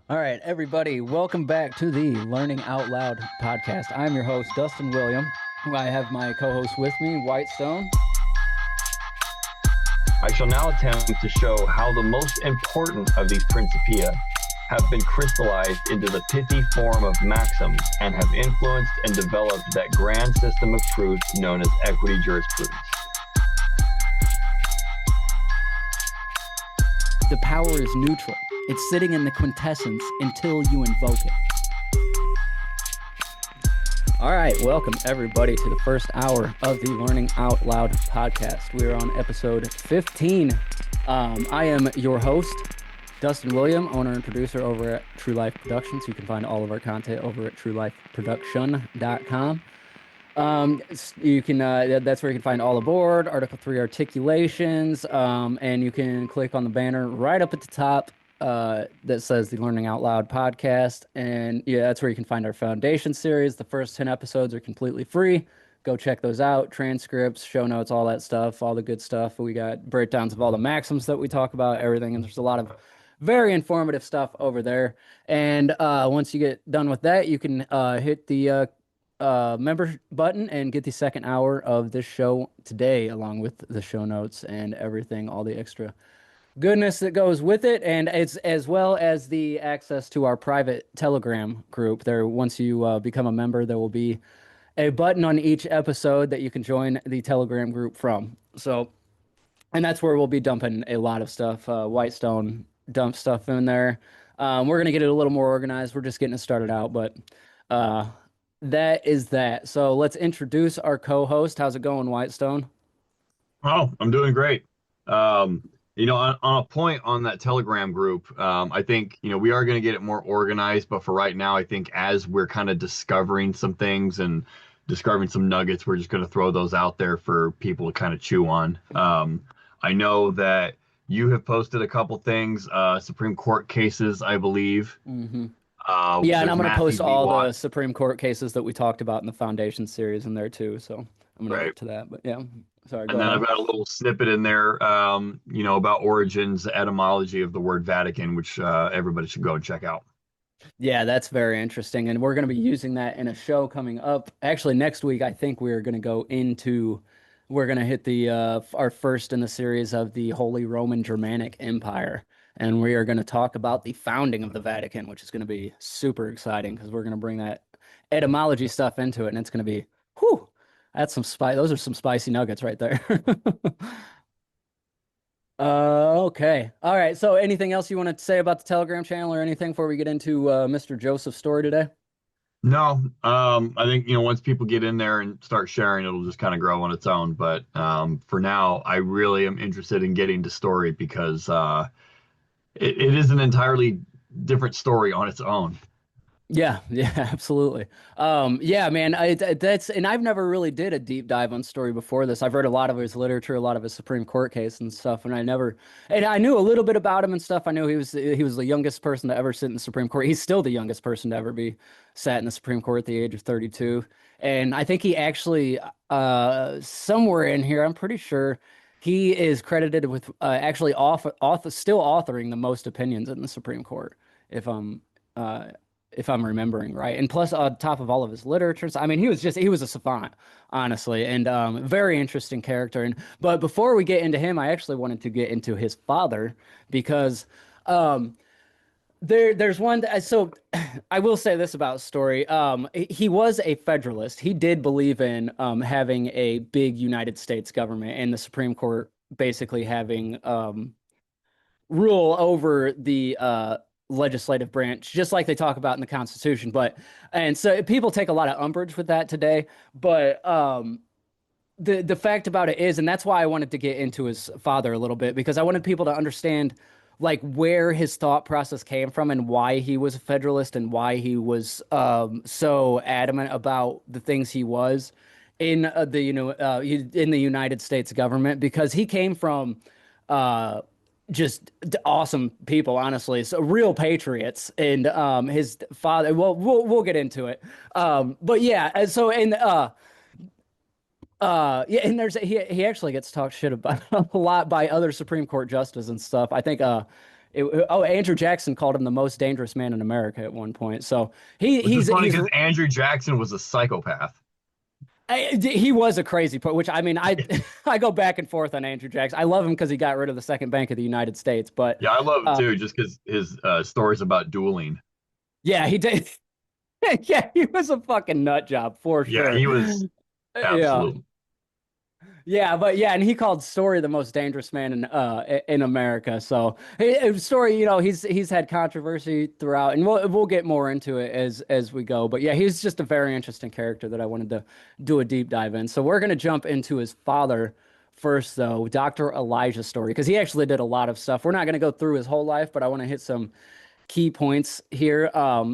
All right, everybody, welcome back to the Learning Out Loud podcast. I'm your host, Dustin William. I have my co-host with me, Whitestone. I shall now attempt to show how the most important of these principia have been crystallized into the pithy form of maxims and have influenced and developed that grand system of truth known as equity jurisprudence. The power is neutral. It's sitting in the quintessence until you invoke it. All right, welcome everybody to the first hour of the Learning Out Loud podcast. We are on episode 15. I am your host, Dustin William, owner and producer over at True Life Productions. You can find all of our content over at truelifeproduction.com. You can that's where you can find all aboard, Article 3 articulations, and you can click on the banner right up at the top that says the Learning Out Loud podcast. And yeah, that's where you can find our foundation series. The first 10 episodes are completely free. Go check those out. Transcripts, show notes, all that stuff, all the good stuff. We got breakdowns of all the maxims that we talk about, everything. And there's a lot of very informative stuff over there. And once you get done with that, you can hit the member button and get the second hour of this show today, along with the show notes and everything, all the extra goodness that goes with it, and it's as well as the access to our private Telegram group. There, once you become a member, there will be a button on each episode that you can join the Telegram group from. So, and that's where we'll be dumping a lot of stuff. Whitestone dump stuff in there. We're gonna get it a little more organized. We're just getting it started out, but that is that. So let's introduce our co-host. How's it going, Whitestone? Oh, I'm doing great. On a point on that Telegram group, I think, we are going to get it more organized, but for right now, I think as we're kind of discovering some things and discovering some nuggets, we're just going to throw those out there for people to kind of chew on. I know that you have posted a couple things, Supreme Court cases, I believe. Mm-hmm. Yeah, and I'm going to post all the Supreme Court cases that we talked about in the Foundation series in there too. So I'm going to get to that. But yeah, sorry. And then I've got a little snippet in there, about origins, the etymology of the word Vatican, which everybody should go and check out. Yeah, that's very interesting. And we're going to be using that in a show coming up. Actually, next week, I think we're going to hit the our first in the series of the Holy Roman Germanic Empire. And we are going to talk about the founding of the Vatican, which is going to be super exciting because we're going to bring that etymology stuff into it. And it's going to be, whew, that's some spice. Those are some spicy nuggets right there. Okay. All right. So anything else you want to say about the Telegram channel or anything before we get into Mr. Joseph's story today? No, I think, once people get in there and start sharing, it'll just kind of grow on its own. But for now, I really am interested in getting to story because it is an entirely different story on its own. Yeah, absolutely. Yeah, man, that's, and I've never really did a deep dive on Story before this. I've read a lot of his literature, a lot of his Supreme Court case and stuff, and I knew a little bit about him and stuff. I knew he was the youngest person to ever sit in the Supreme Court. He's still the youngest person to ever be sat in the Supreme Court at the age of 32. And I think he actually, somewhere in here, I'm pretty sure he is credited with actually still authoring the most opinions in the Supreme Court, if I'm remembering right. And plus, on top of all of his literatures, I mean, he was a savant, honestly, and very interesting character. But before we get into him, I actually wanted to get into his father because there's one. So I will say this about Story. He was a Federalist. He did believe in having a big United States government and the Supreme Court basically having rule over the legislative branch, just like they talk about in the Constitution. And so people take a lot of umbrage with that today. But the fact about it is, and that's why I wanted to get into his father a little bit, because I wanted people to understand like where his thought process came from and why he was a Federalist and why he was so adamant about the things he was in in the United States government, because he came from just awesome people, honestly. So real patriots, and his father. Well, we'll get into it. But yeah, and so yeah, and he actually gets talked shit about a lot by other Supreme Court justices and stuff. I think Andrew Jackson called him the most dangerous man in America at one point. So Which is funny he's because Andrew Jackson was a psychopath. he was a crazy point. Which I mean, I I go back and forth on Andrew Jackson. I love him because he got rid of the second bank of the United States. But Yeah, I love him uh, too, just because his stories about dueling. yeah, he did. Yeah, he was a fucking nut job for Yeah, sure. he was Yeah. absolute. Yeah, but yeah, and he called Story the most dangerous man in America. So Story, he's had controversy throughout, and we'll get more into it as we go. But yeah, he's just a very interesting character that I wanted to do a deep dive in. So we're gonna jump into his father first, though, Dr. Elijah Story, because he actually did a lot of stuff. We're not gonna go through his whole life, but I want to hit some key points here.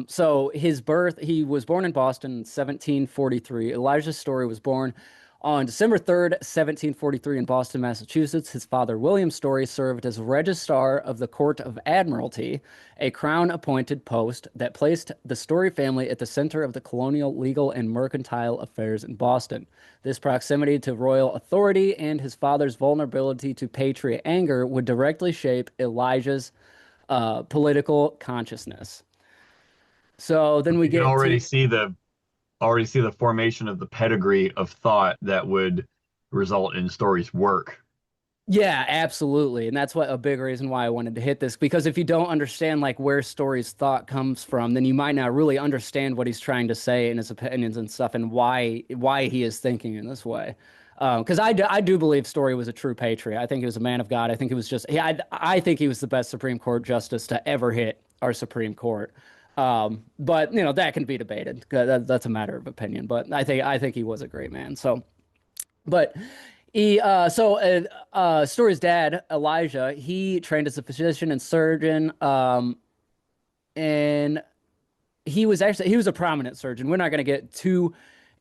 So his birth, he was born in Boston in 1743. Elijah Story was born on December 3rd, 1743 in Boston, Massachusetts. His father, William Story, served as Registrar of the Court of Admiralty, a crown-appointed post that placed the Story family at the center of the colonial, legal, and mercantile affairs in Boston. This proximity to royal authority and his father's vulnerability to patriot anger would directly shape Elijah's political consciousness. So then we You can get to already see the formation of the pedigree of thought that would result in Story's work. yeah, absolutely. And that's what a big reason why I wanted to hit this, because if you don't understand like where Story's thought comes from, then you might not really understand what he's trying to say and his opinions and stuff and why he is thinking in this way. Because I do believe Story was a true patriot. I think he was a man of God. I think he was just I think he was the best Supreme Court justice to ever hit our Supreme Court. But that can be debated. That's a matter of opinion. But I think he was a great man. But Story's dad, Elijah, he trained as a physician and surgeon, and he was a prominent surgeon. We're not going to get too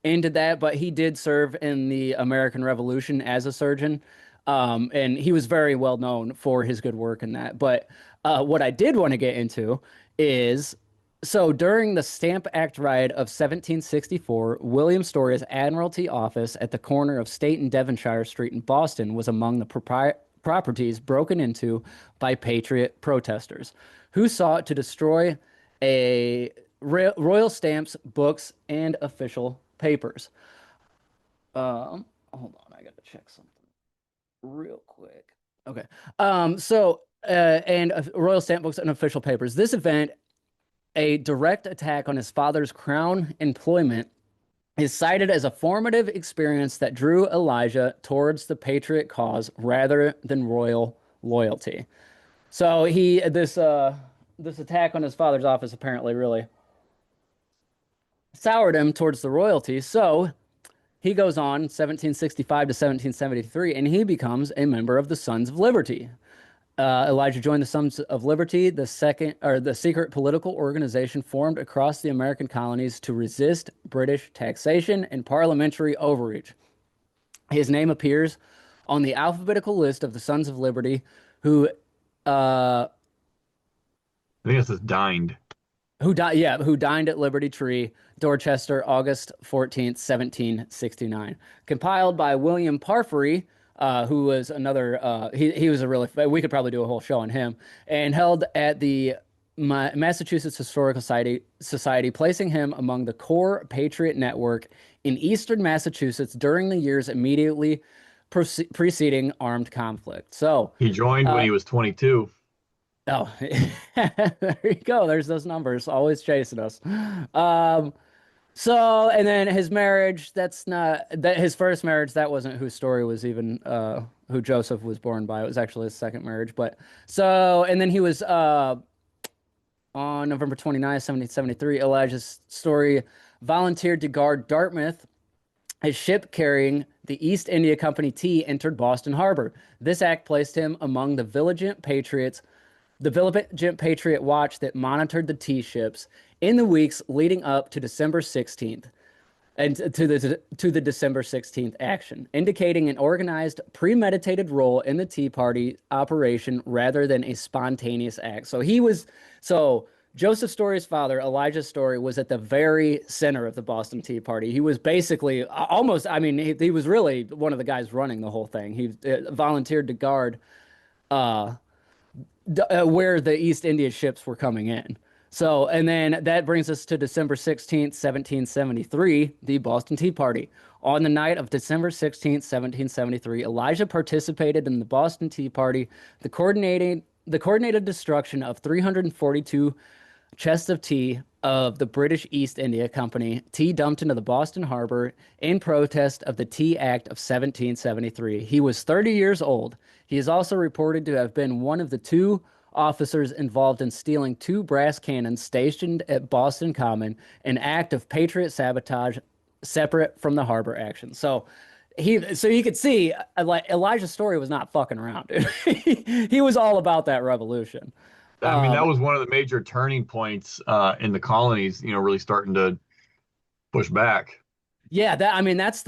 into that, but he did serve in the American Revolution as a surgeon, and he was very well known for his good work in that. But what I did want to get into is so during the Stamp Act riot of 1764, William Story's Admiralty office at the corner of State and Devonshire Street in Boston was among the properties broken into by Patriot protesters, who sought to destroy a royal stamps, books, and official papers. Hold on, I gotta check something real quick. Okay. And royal stamp books and official papers. This event, a direct attack on his father's crown employment, is cited as a formative experience that drew Elijah towards the patriot cause rather than royal loyalty. So this attack on his father's office apparently really soured him towards the royalty. So he goes on 1765 to 1773, and he becomes a member of the Sons of Liberty. Elijah joined the Sons of Liberty, the secret political organization formed across the American colonies to resist British taxation and parliamentary overreach. His name appears on the alphabetical list of the Sons of Liberty, who uh, I think it says dined. who died, yeah, who dined at Liberty Tree, Dorchester, August 14th, 1769. Compiled by William Parfrey, who was another, he was a really, we could probably do a whole show on him, and held at the Massachusetts Historical Society, placing him among the core Patriot network in Eastern Massachusetts during the years immediately preceding armed conflict. So, He joined when uh, he was 22. oh, there you go. There's those numbers always chasing us. Um, and then his marriage, that's not that his first marriage, that wasn't whose story was even who Joseph was born by. It was actually his second marriage. And then he was on November 29th, 1773, Elijah's Story volunteered to guard Dartmouth. A ship carrying the East India Company tea entered Boston Harbor. This act placed him among the Vigilant Patriot Watch that monitored the tea ships in the weeks leading up to December 16th and to the December 16th action, indicating an organized, premeditated role in the Tea Party operation rather than a spontaneous act. So Joseph Story's father, Elijah Story, was at the very center of the Boston Tea Party. He was basically almost, I mean, he was really one of the guys running the whole thing. He volunteered to guard where the East India ships were coming in. So, and then that brings us to December 16th, 1773, the Boston Tea Party. On the night of December 16th, 1773, Elijah participated in the Boston Tea Party, the coordinated destruction of 342 chests of tea of the British East India Company, tea dumped into the Boston Harbor in protest of the Tea Act of 1773. He was 30 years old. He is also reported to have been one of the two officers involved in stealing two brass cannons stationed at Boston Common, an act of patriot sabotage separate from the harbor action. So you could see like Elijah's story was not fucking around, dude. He was all about that revolution. I mean, that Um, was one of the major turning points in the colonies, really starting to push back. Yeah, that I mean that's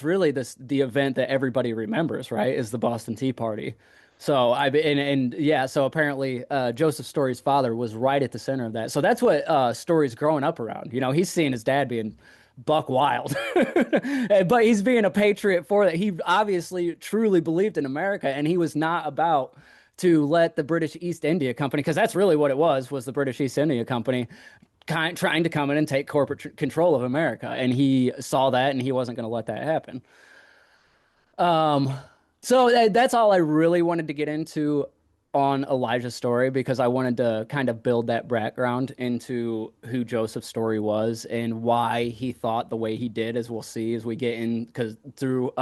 really the event that everybody remembers, right? Is the Boston Tea Party. So and yeah, so apparently Joseph Story's father was right at the center of that. So that's what Story's growing up around. You know, he's seeing his dad being buck wild. But he's being a patriot for that. He obviously truly believed in America and he was not about to let the British East India Company, because that's really what it was the British East India Company trying to come in and take corporate control of America. And he saw that and he wasn't going to let that happen. Um, so that's all I really wanted to get into on Elijah's story because I wanted to kind of build that background into who Joseph's story was and why he thought the way he did, as we'll see as we get in because through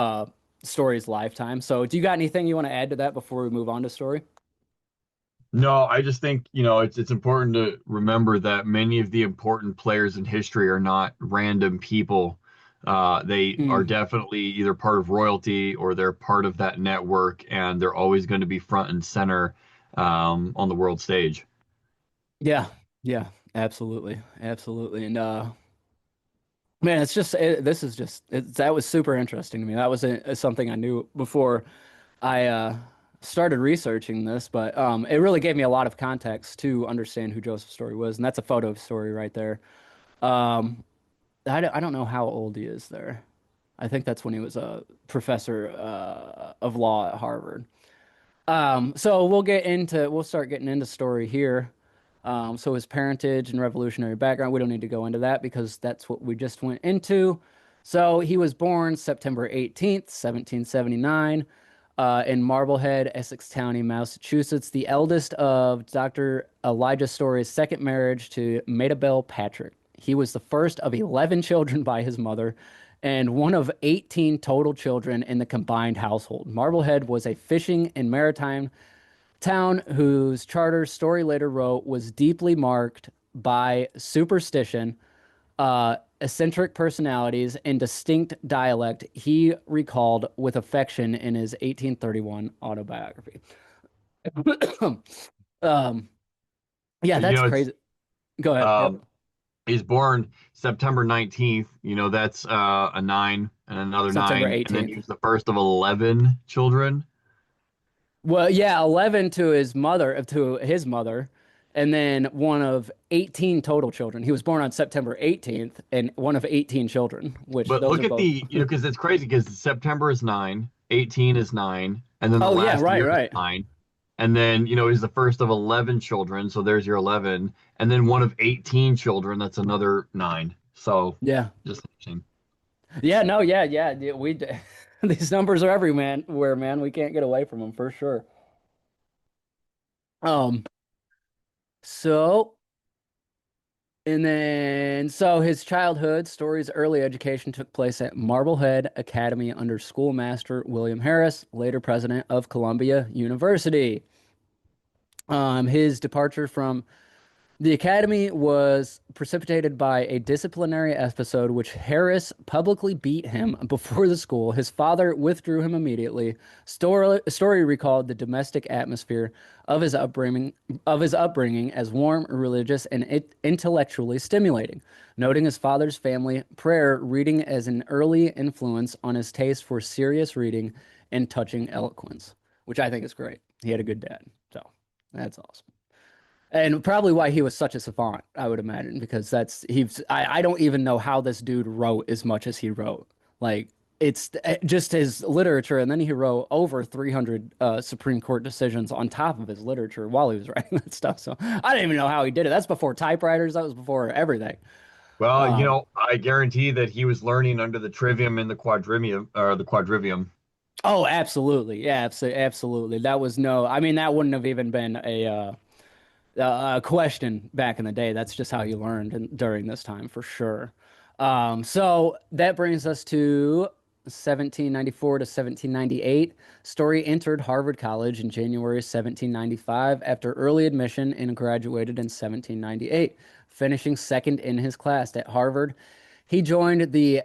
story's lifetime. So do you got anything you want to add to that before we move on to story? No, I just think, it's important to remember that many of the important players in history are not random people. They are Mm, definitely either part of royalty or they're part of that network, and they're always going to be front and center on the world stage. yeah, yeah, absolutely, absolutely. And man, it's just this is just that was super interesting to me. That was something I knew before I started researching this, but it really gave me a lot of context to understand who Joseph Story was, and that's a photo story right there. Um, I don't know how old he is there. I think that's when he was a professor of law at Harvard. So we'll start getting into story here. So his parentage and revolutionary background, we don't need to go into that because that's what we just went into. So he was born September 18th, 1779, in Marblehead, Essex County, Massachusetts, the eldest of Dr. Elijah Story's second marriage to Maidabel Patrick. He was the first of 11 children by his mother and one of 18 total children in the combined household. Marblehead was a fishing and maritime town whose charter, Story later wrote, was deeply marked by superstition, eccentric personalities, and distinct dialect, he recalled with affection in his 1831 autobiography. um, yeah, You that's know, it's crazy. Go ahead. Yep. um, he's born September 19th. That's a nine and another September nine, and then he 18th. was the first of 11 children. Well, yeah, 11 to his mother, and then one of 18 total children. He was born on September 18th and one of 18 children, which But those look are at both. because it's crazy because September is nine, 18 is nine, and then the Oh, yeah, last right, year is right. nine. And then, he's the first of 11 children. So there's your 11. And then one of 18 children, that's another nine. So Yeah. just interesting. Yeah, no, yeah. These numbers are everywhere, man. We can't get away from them for sure. Um, so so his childhood, Story's early education took place at Marblehead Academy under schoolmaster William Harris, later president of Columbia University. His departure from the academy was precipitated by a disciplinary episode which Harris publicly beat him before the school. His father withdrew him immediately. Story recalled the domestic atmosphere of his upbringing as warm, religious, and intellectually stimulating, noting his father's family prayer reading as an early influence on his taste for serious reading and touching eloquence, which I think is great. He had a good dad, so that's awesome. And probably why he was such a savant, I would imagine, because I don't even know how this dude wrote as much as he wrote. Like it's just his literature, and then he wrote over 300 Supreme Court decisions on top of his literature while he was writing that stuff. So I didn't even know how he did it. That's before typewriters. That was before everything. Well, Um, I guarantee that he was learning under the trivium and the quadrivium, or the quadrivium. oh, absolutely. Yeah, absolutely. That was no, I mean, that wouldn't have even been a question back in the day. That's just how you learned during this time for sure. So that brings us to 1794 to 1798. Story entered Harvard College in January 1795 after early admission and graduated in 1798, finishing second in his class at Harvard. He joined the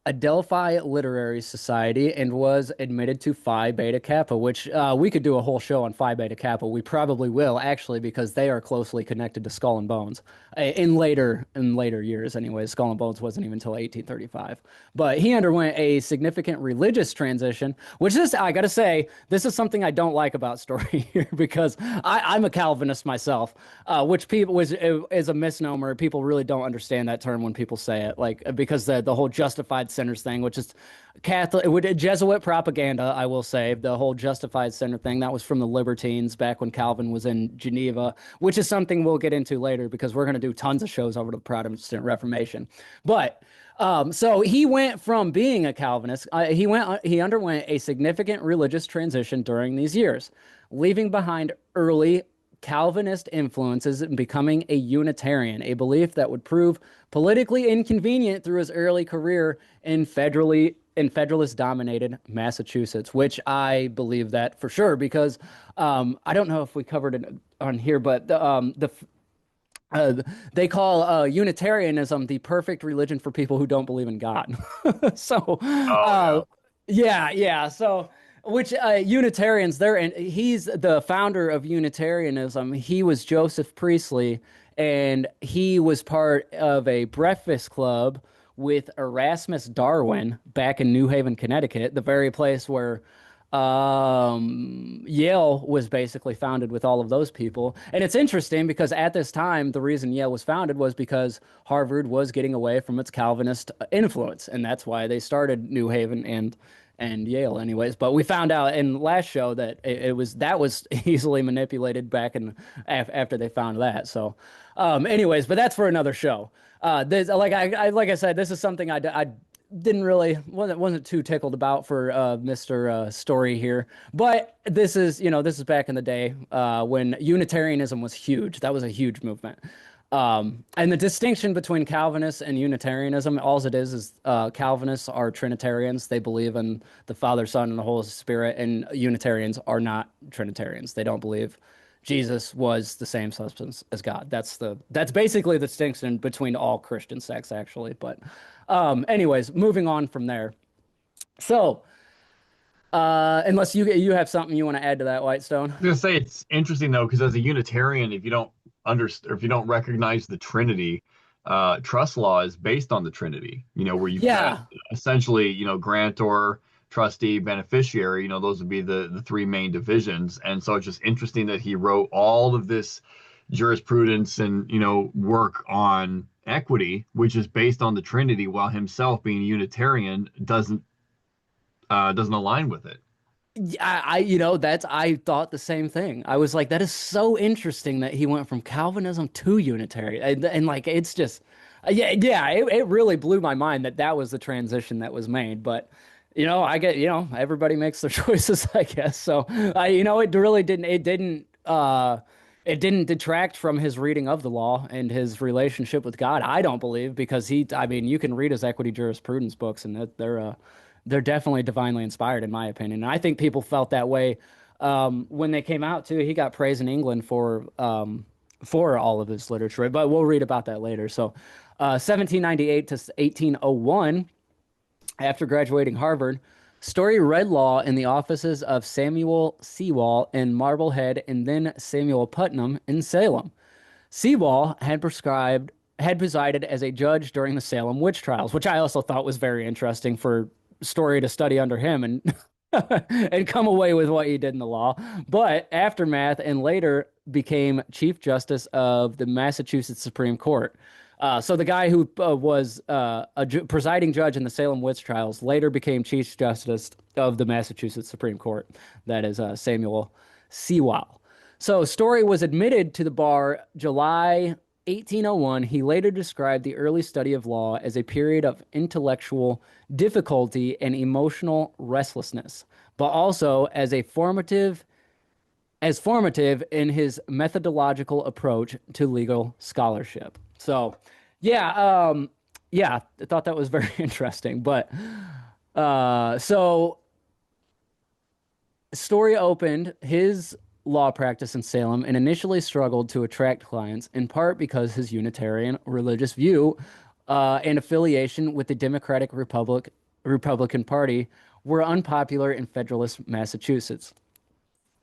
Adelphi Literary Society and was admitted to Phi Beta Kappa, which we could do a whole show on Phi Beta Kappa. We probably will actually because they are closely connected to Skull and Bones in later years. Anyway, Skull and Bones wasn't even until 1835, but he underwent a significant religious transition, which is I got to say this is something I don't like about Story here because I'm a Calvinist myself, which people was is a misnomer. People really don't understand that term when people say it, like because the whole justified sinners thing, which is Catholic, Jesuit propaganda, I will say. The whole justified sinner thing, that was from the Libertines back when Calvin was in Geneva, which is something we'll get into later because we're going to do tons of shows over the Protestant Reformation. But so he went from being a Calvinist, he underwent a significant religious transition during these years, leaving behind early Calvinist influences and becoming a Unitarian, a belief that would prove politically inconvenient through his early career in federalist dominated Massachusetts, which I believe that for sure because I don't know if we covered it on here, but uh, they call Unitarianism the perfect religion for people who don't believe in God. So, Oh yeah. yeah, yeah. So, which Unitarians, and he's the founder of Unitarianism. He was Joseph Priestley, and he was part of a breakfast club with Erasmus Darwin back in New Haven, Connecticut, the very place where Yale was basically founded with all of those people. And it's interesting because at this time, the reason Yale was founded was because Harvard was getting away from its Calvinist influence, and that's why they started New Haven and Yale, anyways. But we found out in last show that that was easily manipulated back in after they found that. So, anyways, but that's for another show. Like I said, this is something I didn't really wasn't too tickled about for Mr. Story here. But this is back in the day when Unitarianism was huge. That was a huge movement. And the distinction between Calvinists and Unitarianism, all it is Calvinists are Trinitarians. They believe in the Father, Son, and the Holy Spirit, and Unitarians are not Trinitarians. They don't believe Jesus was the same substance as God. That's basically the distinction between all Christian sects, actually. But, anyways, moving on from there. So, unless you have something you want to add to that, Whitestone. I was gonna say it's interesting though, because as a Unitarian, if you don't understand or if you don't recognize the Trinity, trust law is based on the Trinity. Where you've got Yeah, essentially, grantor, trustee, beneficiary. Those would be the three main divisions. And so it's just interesting that he wrote all of this jurisprudence and work on equity, which is based on the Trinity, while himself being a Unitarian doesn't align with it. yeah, I thought the same thing. I was like, that is so interesting that he went from Calvinism to Unitarian, and like it's just, yeah, it really blew my mind that that was the transition that was made. But I get, everybody makes their choices, I guess. So it really it didn't detract from his reading of the law and his relationship with God. I don't believe because I mean, you can read his equity jurisprudence books, and they're definitely divinely inspired, in my opinion. And I think people felt that way when they came out too. He got praise in England for all of his literature, but we'll read about that later. So, 1798 to 1801, after graduating Harvard, Story read law in the offices of Samuel Sewall in Marblehead and then Samuel Putnam in Salem. Sewall had presided as a judge during the Salem witch trials, which I also thought was very interesting for Story to study under him. And and come away with what he did in the law. But aftermath and later became Chief Justice of the Massachusetts Supreme Court. So the guy who was presiding judge in the Salem witch trials later became Chief Justice of the Massachusetts Supreme Court. That is Samuel Sewall. So Story was admitted to the bar July 1801. He later described the early study of law as a period of intellectual difficulty and emotional restlessness, but also as formative in his methodological approach to legal scholarship. So, yeah, yeah, I thought that was very interesting. But so Story opened his law practice in Salem and initially struggled to attract clients, in part because his Unitarian religious view and affiliation with the Republican Party were unpopular in Federalist Massachusetts.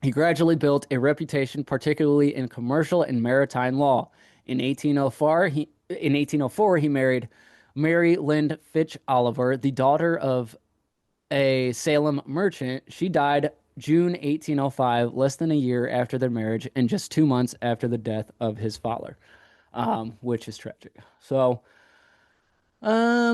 He gradually built a reputation, particularly in commercial and maritime law. In 1804, he married Mary Lind Fitch Oliver, the daughter of a Salem merchant. She died June 1805, less than a year after their marriage, and just 2 months after the death of his father, which is tragic. So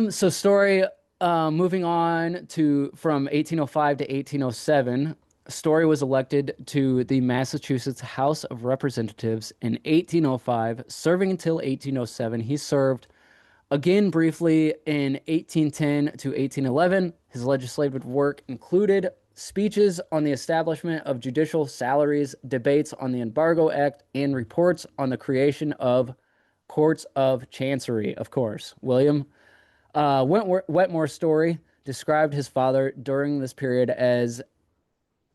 Story, moving on to from 1805 to 1807, Story was elected to the Massachusetts House of Representatives in 1805, serving until 1807. He served again briefly in 1810 to 1811. His legislative work included speeches on the establishment of judicial salaries, debates on the Embargo Act, and reports on the creation of courts of chancery, of course. William Wetmore Story described his father during this period as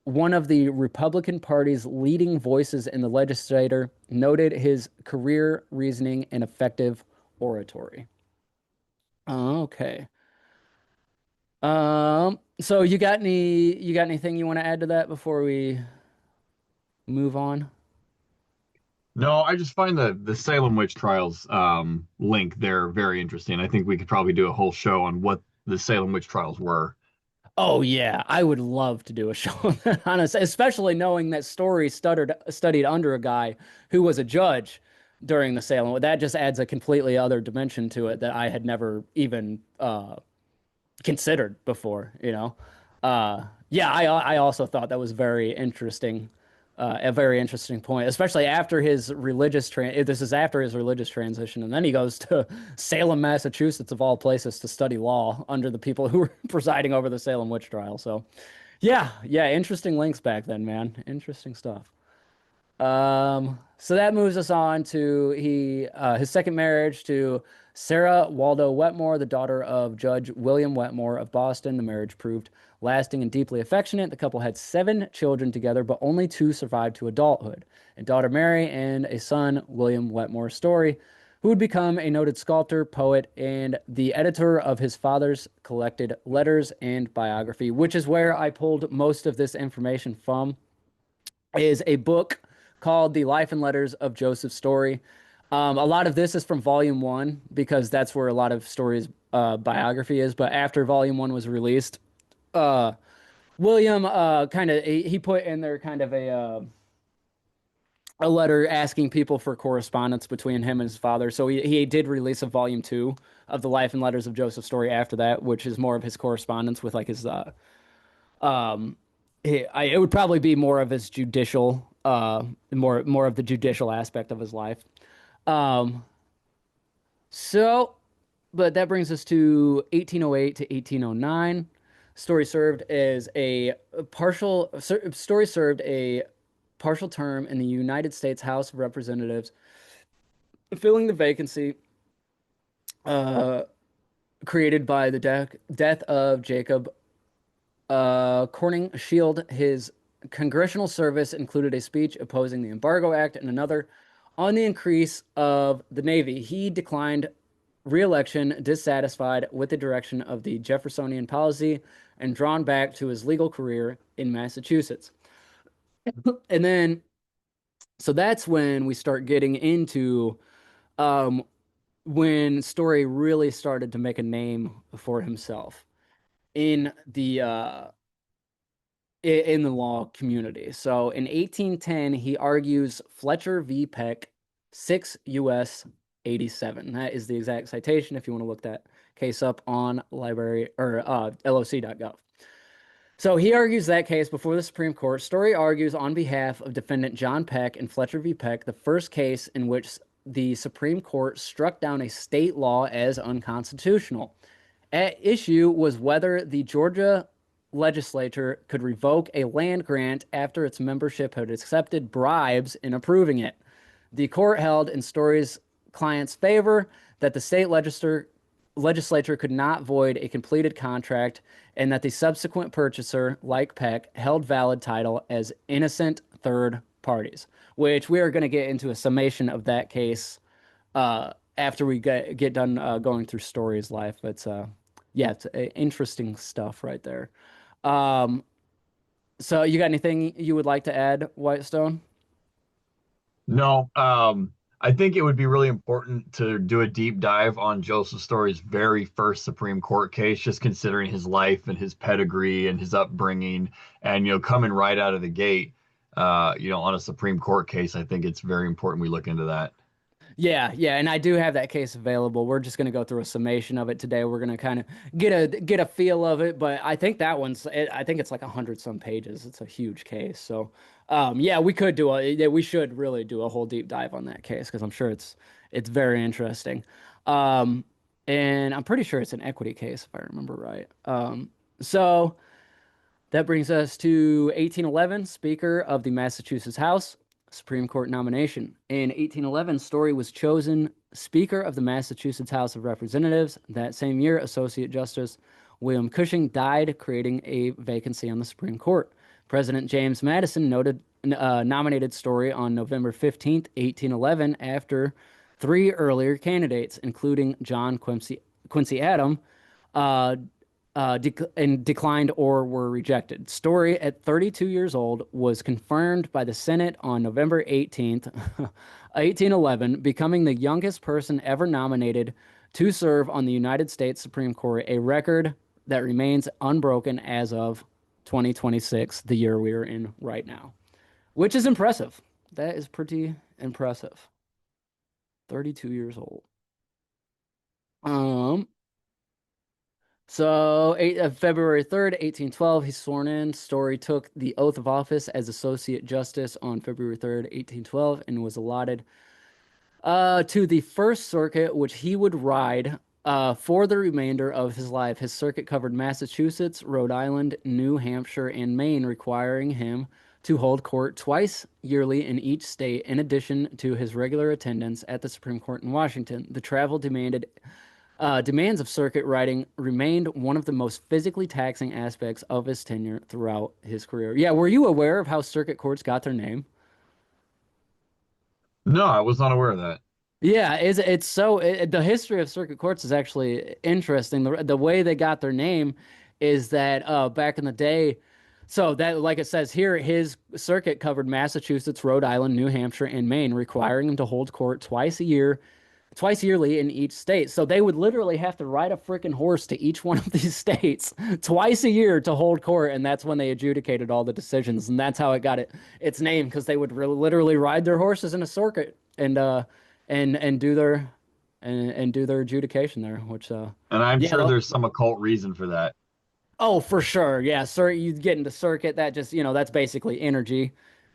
one of the Republican Party's leading voices in the legislature, noted his career reasoning and effective oratory. Okay. So you got anything you want to add to that before we move on? No, I just find the Salem witch trials link there very interesting. I think we could probably do a whole show on what the Salem witch trials were. Oh yeah, I would love to do a show on that, honestly, especially knowing that Story studied under a guy who was a judge during the Salem. That just adds a completely other dimension to it that I had never even considered before, you know. Yeah, I also thought that was very interesting, a very interesting point, especially after his this is after his religious transition, and then he goes to Salem, Massachusetts, of all places, to study law under the people who were presiding over the Salem witch trial. So, yeah, yeah, interesting links back then, man. Interesting stuff. So that moves us on to his second marriage to Sarah Waldo Wetmore, the daughter of Judge William Wetmore of Boston. The marriage proved lasting and deeply affectionate. The couple had 7 children together, but only 2 survived to adulthood: a daughter Mary and a son, William Wetmore Story, who would become a noted sculptor, poet, and the editor of his father's collected letters and biography, which is where I pulled most of this information from, is a book called The Life and Letters of Joseph Story. A lot of this is from Volume 1 because that's where a lot of Story's biography is. But after Volume 1 was released, uh, William kind of he put in there kind of a letter asking people for correspondence between him and his father. So he did release a Volume 2 of The Life and Letters of Joseph Story after that, which is more of his correspondence with like his um, it would probably be more of his judicial, more of the judicial aspect of his life. Um, so, but that brings us to 1808 to 1809. Story served a partial term in the United States House of Representatives, filling the vacancy uh, created by the death of Jacob Corning Shield. His congressional service included a speech opposing the Embargo Act and another on the increase of the Navy. He declined re-election, dissatisfied with the direction of the Jeffersonian policy, and drawn back to his legal career in Massachusetts. And then, so that's when we start getting into um, when Story really started to make a name for himself in the in the law community. So in 1810, he argues Fletcher v. Peck, 6 U.S. 87. That is the exact citation if you want to look that case up on library or loc.gov. So he argues that case before the Supreme Court. Story argues on behalf of defendant John Peck and Fletcher v. Peck, the first case in which the Supreme Court struck down a state law as unconstitutional. At issue was whether the Georgia legislature could revoke a land grant after its membership had accepted bribes in approving it. The court held in Story's client's favor that the state legislature could not void a completed contract and that the subsequent purchaser, like Peck, held valid title as innocent third parties, which we are going to get into a summation of that case after we get done going through Story's life. It's yeah, it's interesting stuff right there. Um, so you got anything you would like to add, Whitestone? No, I think it would be really important to do a deep dive on Joseph Story's very first Supreme Court case, just considering his life and his pedigree and his upbringing, and coming right out of the gate, on a Supreme Court case. I think it's very important we look into that. Yeah, yeah, and I do have that case available. We're just going to go through a summation of it today. We're going to kind of get a feel of it, but I think I think it's like 100 some pages. It's a huge case. So, yeah, we should really do a whole deep dive on that case because I'm sure it's very interesting. Um, and I'm pretty sure it's an equity case if I remember right. So that brings us to 1811, Speaker of the Massachusetts House, Supreme Court nomination. In 1811, Story was chosen Speaker of the Massachusetts House of Representatives. That same year, Associate Justice William Cushing died, creating a vacancy on the Supreme Court. President James Madison nominated Story on November 15th, 1811, after three earlier candidates, including John Quincy Adams, uh, and declined or were rejected. Story, at 32 years old, was confirmed by the Senate on November 18th, 1811, becoming the youngest person ever nominated to serve on the United States Supreme Court, a record that remains unbroken as of 2026, the year we are in right now, which is impressive. That is pretty impressive. 32 years old. Um, February 3rd, 1812, he's sworn in. Story took the oath of office as Associate Justice on February 3rd, 1812, and was allotted to the First Circuit, which he would ride for the remainder of his life. His circuit covered Massachusetts, Rhode Island, New Hampshire, and Maine, requiring him to hold court twice yearly in each state, in addition to his regular attendance at the Supreme Court in Washington. The travel demands of circuit riding remained one of the most physically taxing aspects of his tenure throughout his career. Yeah, were you aware of how circuit courts got their name? No, I was not aware of that. Yeah, the history of circuit courts is actually interesting. The way they got their name is that back in the day, so that like it says here, his circuit covered Massachusetts, Rhode Island, New Hampshire, and Maine, requiring him to hold court twice yearly in each state. So they would literally have to ride a freaking horse to each one of these states twice a year to hold court, and that's when they adjudicated all the decisions, and that's how it got its name because they would literally ride their horses in a circuit and do their adjudication there, which And I'm yeah. sure there's some occult reason for that. Oh, for sure. Yeah, sir, you get into circuit, that just, that's basically energy.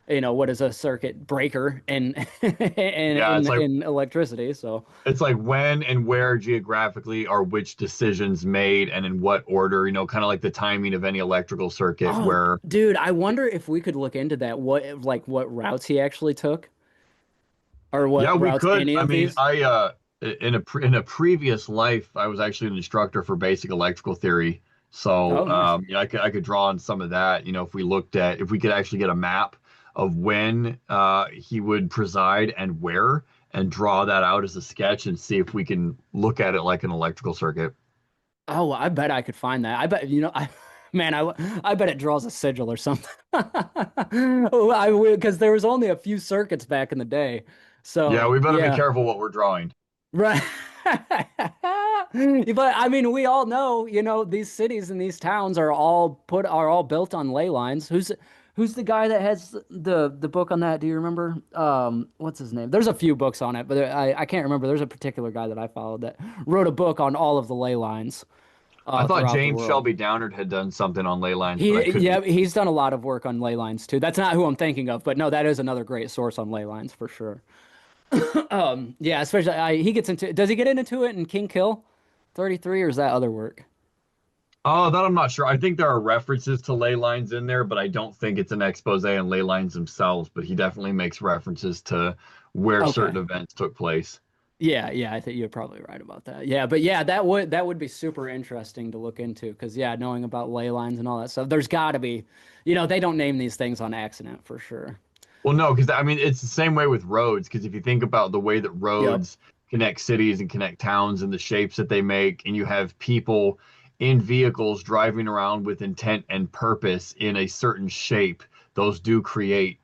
What is a circuit breaker and Yeah, in electricity, so it's like when and where geographically are which decisions made and in what order, kind of like the timing of any electrical circuit oh, where dude, I wonder if we could look into that. What routes he actually took, or yeah, what we routes could. any I of mean, these. in a previous life, I was actually an instructor for basic electrical theory. So, Oh, nice. I could draw on some of that, if we could actually get a map of when he would preside and where, and draw that out as a sketch and see if we can look at it like an electrical circuit. Oh, I bet I could find that. I bet man, I bet it draws a sigil or something. I would because there was only a few circuits back in the day. Yeah, So we better be yeah, careful what we're drawing. right. But I mean, we all know, these cities and these towns are all built on ley lines. Who's the guy that has the book on that? Do you remember? What's his name? There's a few books on it, but I can't remember. There's a particular guy that I followed that wrote a book on all of the ley lines I thought throughout the James world. Shelby Downard had done something on ley lines, but I He could be. Yeah, he's done a lot of work on ley lines too. That's not who I'm thinking of, but no, that is another great source on ley lines for sure. Yeah, especially he gets into. Does he get into it in King Kill 33, or is that other work? Oh, that I'm not sure. I think there are references to ley lines in there, but I don't think it's an expose on ley lines themselves. But he definitely makes references to where Okay. certain events took place. Yeah, yeah, I think you're probably right about that. Yeah, but yeah, that would be super interesting to look into because yeah, knowing about ley lines and all that stuff, there's got to be, they don't name these things on accident for sure. Well, no, because I mean it's the same way with roads. Because if you think about the way that Yep. roads connect cities and connect towns and the shapes that they make, and you have people in vehicles driving around with intent and purpose in a certain shape, those do create,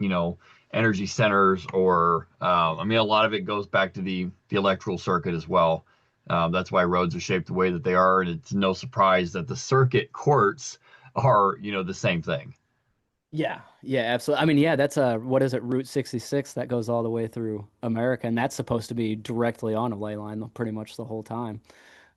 energy centers. Or I mean, a lot of it goes back to the electrical circuit as well. That's why roads are shaped the way that they are, and it's no surprise that the circuit courts are, the same thing. Yeah, yeah, absolutely. I mean, yeah, that's what is it, Route 66 that goes all the way through America, and that's supposed to be directly on a ley line pretty much the whole time.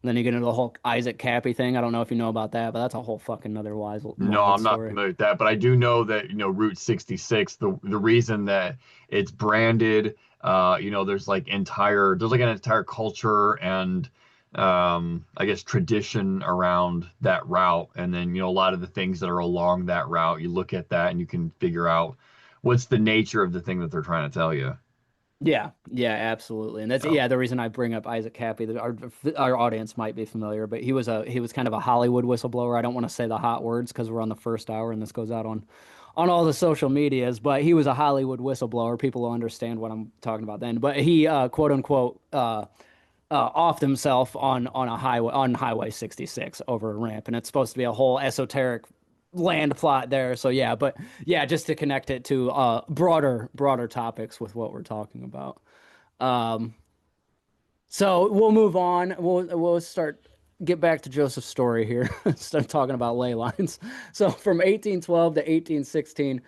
And then you get into the whole Isaac Cappy thing. I don't know if you know about that, but that's a whole fucking other wild, No, wild I'm not story. familiar with that, but I do know that, Route 66, the reason that it's branded, there's like an entire culture and I guess tradition around that route. And then, a lot of the things that are along that route, you look at that and you can figure out what's the nature of the thing that they're trying to tell you. Yeah, yeah, absolutely. And that's So, yeah, the reason I bring up Isaac Cappy, that our audience might be familiar, but he was kind of a Hollywood whistleblower. I don't want to say the hot words because we're on the first hour and this goes out on all the social medias, but he was a Hollywood whistleblower. People will understand what I'm talking about then. But he quote unquote offed himself on a highway on Highway 66 over a ramp, and it's supposed to be a whole esoteric land plot there. So yeah, but yeah, just to connect it to broader topics with what we're talking about. Um, so we'll move on. We'll start get back to Joseph's story here. Start talking about ley lines. So from 1812 to 1816,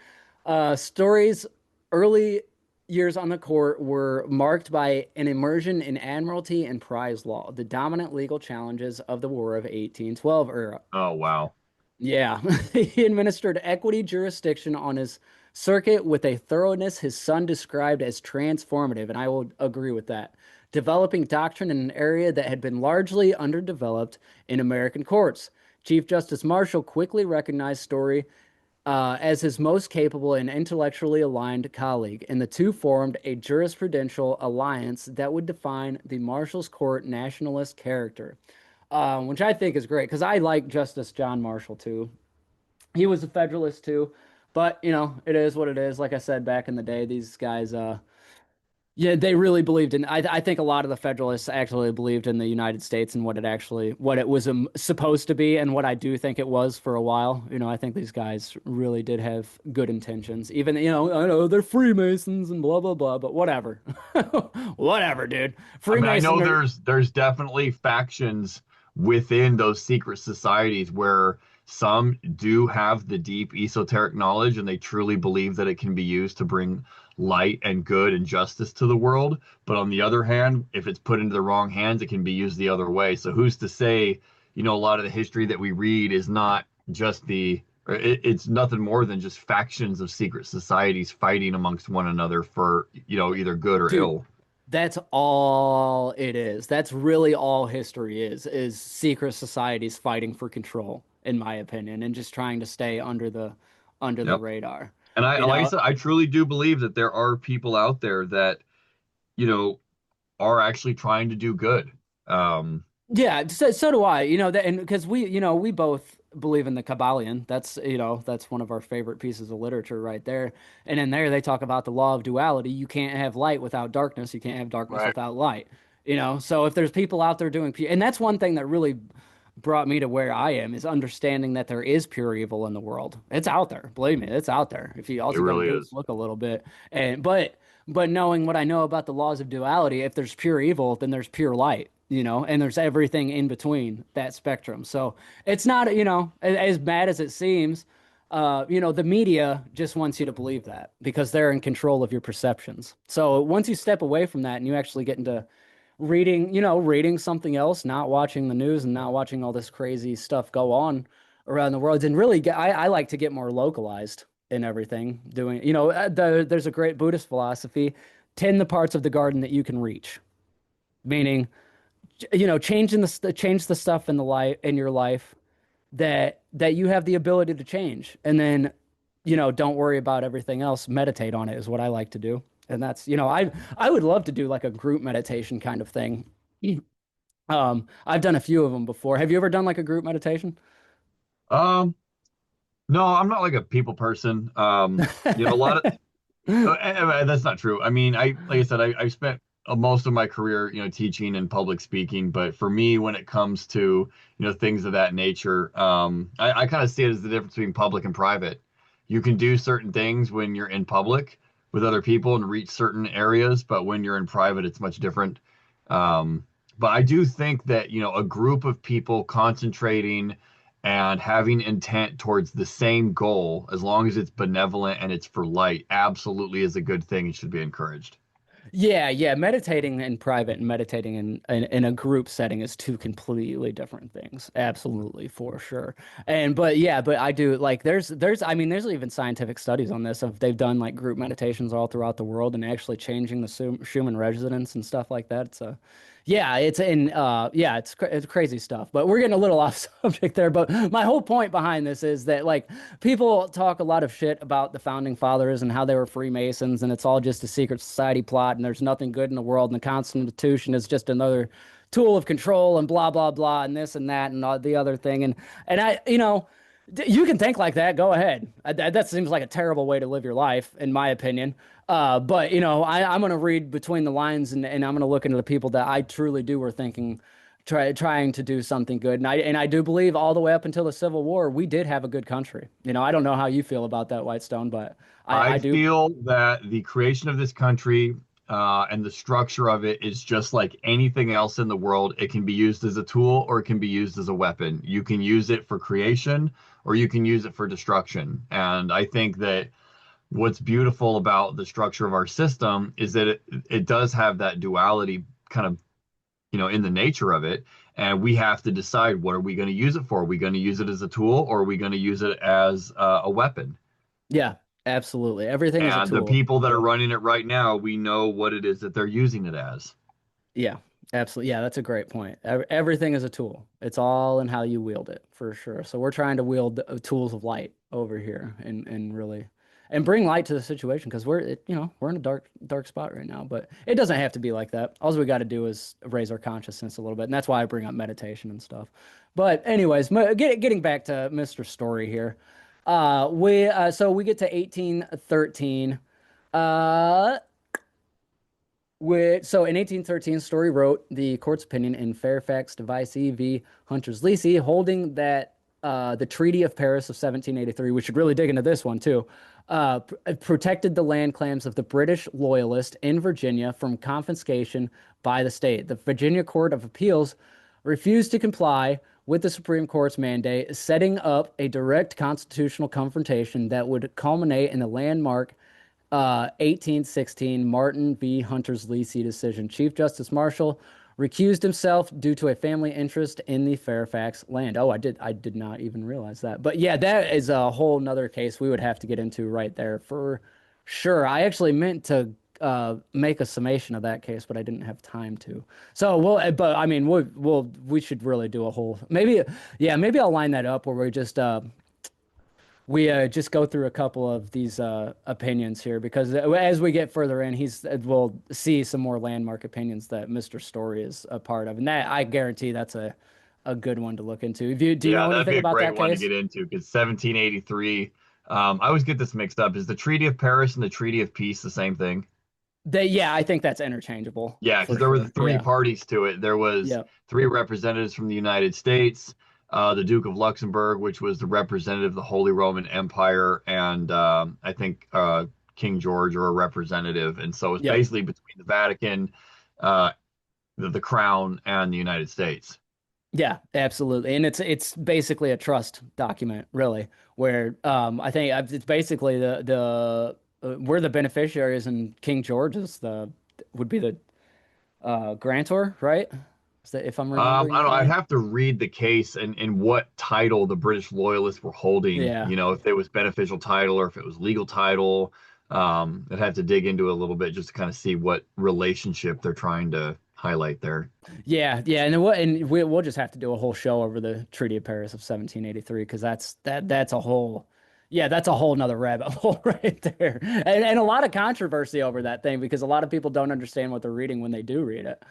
stories early years on the court were marked by an immersion in admiralty and prize law, the dominant legal challenges of the War of 1812 era. oh, wow. Yeah, he administered equity jurisdiction on his circuit with a thoroughness his son described as transformative, and I will agree with that. Developing doctrine in an area that had been largely underdeveloped in American courts. Chief Justice Marshall quickly recognized Story as his most capable and intellectually aligned colleague, and the two formed a jurisprudential alliance that would define the Marshall's Court nationalist character, which I think is great because I like Justice John Marshall too. He was a Federalist too, but it is what it is. Like I said back in the day, these guys, yeah, they really believed in. I think a lot of the Federalists actually believed in the United States and what it was supposed to be, and what I do think it was for a while. I think these guys really did have good intentions. Even I know they're Freemasons and blah blah blah, but whatever, whatever, dude. I mean, I Freemasons know are. there's definitely factions within those secret societies where some do have the deep esoteric knowledge and they truly believe that it can be used to bring light and good and justice to the world. But on the other hand, if it's put into the wrong hands, it can be used the other way. So who's to say, a lot of the history that we read is not just it's nothing more than just factions of secret societies fighting amongst one another for, either good or Dude, ill. that's all it is. That's really all history is secret societies fighting for control, in my opinion, and just trying to stay under the Yep. radar. And You like I know, said, I truly do believe that there are people out there that, you know, are actually trying to do good. Um, Yeah, so do I. That, and because we both believe in the Kabbalion. That's one of our favorite pieces of literature right there. And in there they talk about the law of duality. You can't have light without darkness. You can't have darkness right. without light. So if there's people out there doing, and that's one thing that really brought me to where I am is understanding that there is pure evil in the world. It's out there. Believe me, it's out there. If you all It you got to really do is is. look a little bit. And but knowing what I know about the laws of duality, if there's pure evil, then there's pure light. and there's everything in between that spectrum. So it's not, as bad as it seems. The media just wants you to believe that because they're in control of your perceptions. So once you step away from that and you actually get into reading something else, not watching the news and not watching all this crazy stuff go on around the world, and really I like to get more localized in everything doing, there's a great Buddhist philosophy, tend the parts of the garden that you can reach, meaning, change the stuff in the life in your life that you have the ability to change. And then, don't worry about everything else. Meditate on it is what I like to do. And that's, I would love to do like a group meditation kind of thing. I've done a few of them before. Have you ever done like a group meditation? Um, no, I'm not like a people person. A lot of that's not true. I mean, like I said, I spent most of my career, teaching and public speaking. But for me, when it comes to, things of that nature, I kind of see it as the difference between public and private. You can do certain things when you're in public with other people and reach certain areas, but when you're in private, it's much different. But I do think that, a group of people concentrating and having intent towards the same goal, as long as it's benevolent and it's for light, absolutely is a good thing and should be encouraged. Yeah, yeah. Meditating in private and meditating in a group setting is two completely different things. Absolutely, for sure. But I do like I mean there's even scientific studies on this of they've done like group meditations all throughout the world and actually changing the Schumann resonance and stuff like that. So yeah, it's crazy stuff. But we're getting a little off subject there. But my whole point behind this is that like people talk a lot of shit about the founding fathers and how they were Freemasons and it's all just a secret society plot and there's nothing good in the world and the Constitution is just another tool of control and blah blah blah and this and that and all the other thing and I you can think like that. Go ahead. That seems like a terrible way to live your life, in my opinion. But I'm going to read between the lines and I'm going to look into the people that I truly do were thinking, trying to do something good. And I do believe all the way up until the Civil War, we did have a good country. I don't know how you feel about that, Whitestone, but I I do. feel that the creation of this country and the structure of it is just like anything else in the world. It can be used as a tool or it can be used as a weapon. You can use it for creation or you can use it for destruction. And I think that what's beautiful about the structure of our system is that it does have that duality kind of, in the nature of it. And we have to decide, what are we going to use it for? Are we going to use it as a tool or are we going to use it as a weapon? Yeah, absolutely. Everything is a And the tool. people that are running it right now, we know what it is that they're using it as. Yeah, absolutely. Yeah, that's a great point. Everything is a tool. It's all in how you wield it, for sure. So we're trying to wield the tools of light over here and really and bring light to the situation because we're in a dark spot right now, but it doesn't have to be like that. All we got to do is raise our consciousness a little bit, and that's why I bring up meditation and stuff. But anyways, getting back to Mr. Story here. We get to 1813. Uh in 1813, Story wrote the court's opinion in Fairfax Device v. Hunter's Lessee, holding that the Treaty of Paris of 1783, we should really dig into this one too, protected the land claims of the British loyalists in Virginia from confiscation by the state. The Virginia Court of Appeals refused to comply with the Supreme Court's mandate, setting up a direct constitutional confrontation that would culminate in the landmark 1816 Martin v. Hunter's Lessee decision. Chief Justice Marshall recused himself due to a family interest in the Fairfax land. Oh, I did not even realize that. But yeah, that is a whole nother case we would have to get into right there for sure. I actually meant to make a summation of that case, but I didn't have time to. So but I mean, we should really do a whole, maybe, yeah, maybe I'll line that up where we just go through a couple of these opinions here because as we get further in, we'll see some more landmark opinions that Mr. Story is a part of, and that I guarantee that's a good one to look into. Do you Yeah, know that'd anything be a about great that one to case? get into because 1783, I always get this mixed up. Is the Treaty of Paris and the Treaty of Peace the same thing? Yeah, I think that's interchangeable Yeah, because for there were the sure. three Yeah, parties to it. There was yeah, three representatives from the United States, the Duke of Luxembourg, which was the representative of the Holy Roman Empire, and I think King George or a representative. And so it's yep, basically between uh, the crown and the United States. Yeah, absolutely. And it's basically a trust document, really, where I think it's basically the we're the beneficiaries and King George is the would be the grantor, right? Is that if I'm remembering I it don't. I'd right? have to read the case and what title the British loyalists were holding. Yeah. If it was beneficial title or if it was legal title. I'd have to dig into it a little bit just to kind of see what relationship they're trying to highlight there. Yeah, yeah, and we'll just have to do a whole show over the Treaty of Paris of 1783 because that's a whole yeah, that's a whole nother rabbit hole right there. And a lot of controversy over that thing because a lot of people don't understand what they're reading when they do read it.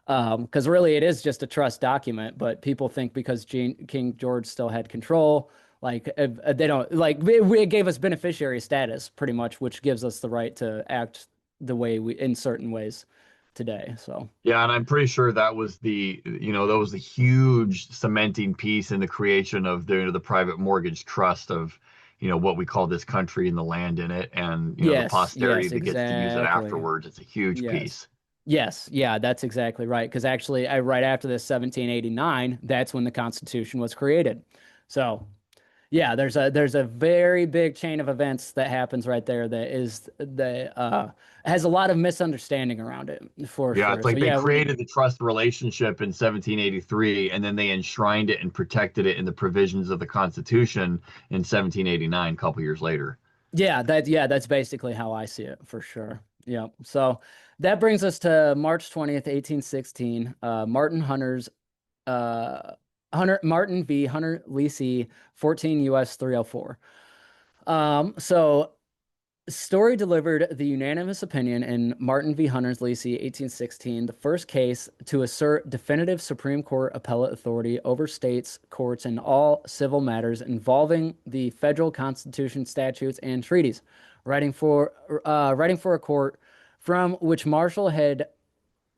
Because really it is just a trust document, but people think because King George still had control, like they don't like it gave us beneficiary status pretty much, which gives us the right to act the way we in certain ways today. So Yeah, and I'm pretty sure that was that was the huge cementing piece in the creation of the private mortgage trust of, what we call this country and the land in it, and the yes, posterity yes, that gets to use it exactly. afterwards. It's a huge Yes. piece. Yes, yeah, that's exactly right. Because actually, right after this 1789, that's when the Constitution was created. So, yeah, there's a very big chain of events that happens right there that has a lot of misunderstanding around it for Yeah, sure. it's So like they yeah, we created the trust relationship in 1783, and then they enshrined it and protected it in the provisions of the Constitution in 1789, a couple years later. that's basically how I see it for sure. Yeah. So that brings us to March 20th, 1816. Uh, Hunter Martin v. Hunter Lacey, 14 U.S. 304. So Story delivered the unanimous opinion in Martin v. Hunter's Lacey, 1816, the first case to assert definitive Supreme Court appellate authority over states courts in all civil matters involving the federal constitution, statutes, and treaties, writing for a court from which Marshall had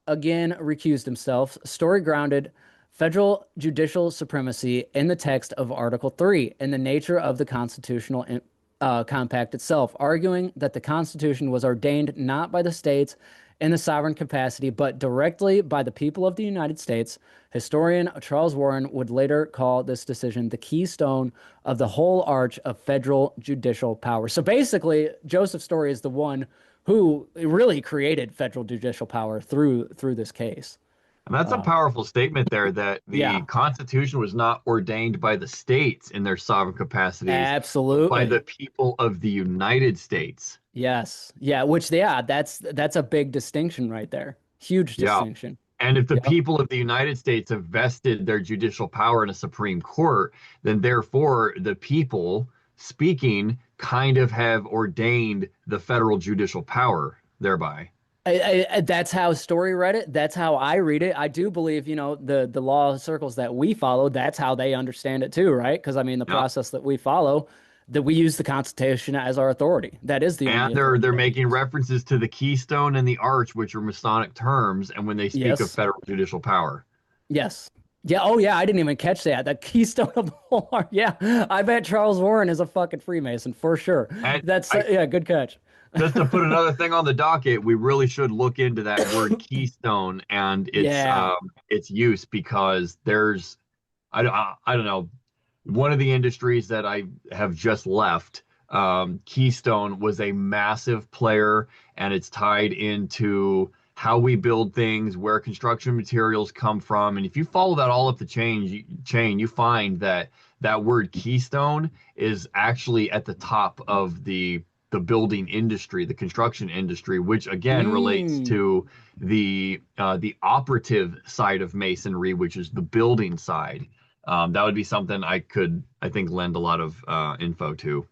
again recused himself. Story grounded federal judicial supremacy in the text of Article 3 and the nature of the constitutional compact itself, arguing that the Constitution was ordained not by the states in the sovereign capacity, but directly by the people of the United States. Historian Charles Warren would later call this decision the keystone of the whole arch of federal judicial power. So basically, Joseph Story is the one who really created federal judicial power through this case. And that's a Uh, powerful statement there that the yeah, Constitution was not ordained by the states in their sovereign capacities, but by the absolutely. people of the United States. Yes. Yeah, which yeah, that's a big distinction right there. Huge Yeah. distinction. And if the Yep. people of the United States have vested their judicial power in a Supreme Court, then therefore the people speaking kind of have ordained the federal judicial power thereby. That's how Story read it. That's how I read it. I do believe, the law circles that we follow, that's how they understand it too, right? Because I mean, the Yeah. process that we follow, that we use the Constitution as our authority. That is the And only they're authority that we making use. references to the keystone and the arch, which are Masonic terms, and when they speak of Yes. federal judicial power. Yes. Yeah. Oh, yeah. I didn't even catch that. The keystone of the whole art. Yeah. I bet Charles Warren is a fucking Freemason for sure. And That's, I yeah, good catch. just to put another thing on the docket, we really should look into that word keystone and Yeah. its use because I don't know, one of the industries that I have just left, Keystone was a massive player, and it's tied into how we build things, where construction materials come from, and if you follow that all up the chain, you find that that word keystone is actually at the top of the building industry, the construction industry, which again relates Mm. to the operative side of masonry, which is the building side. That would be something I think, lend a lot of info to,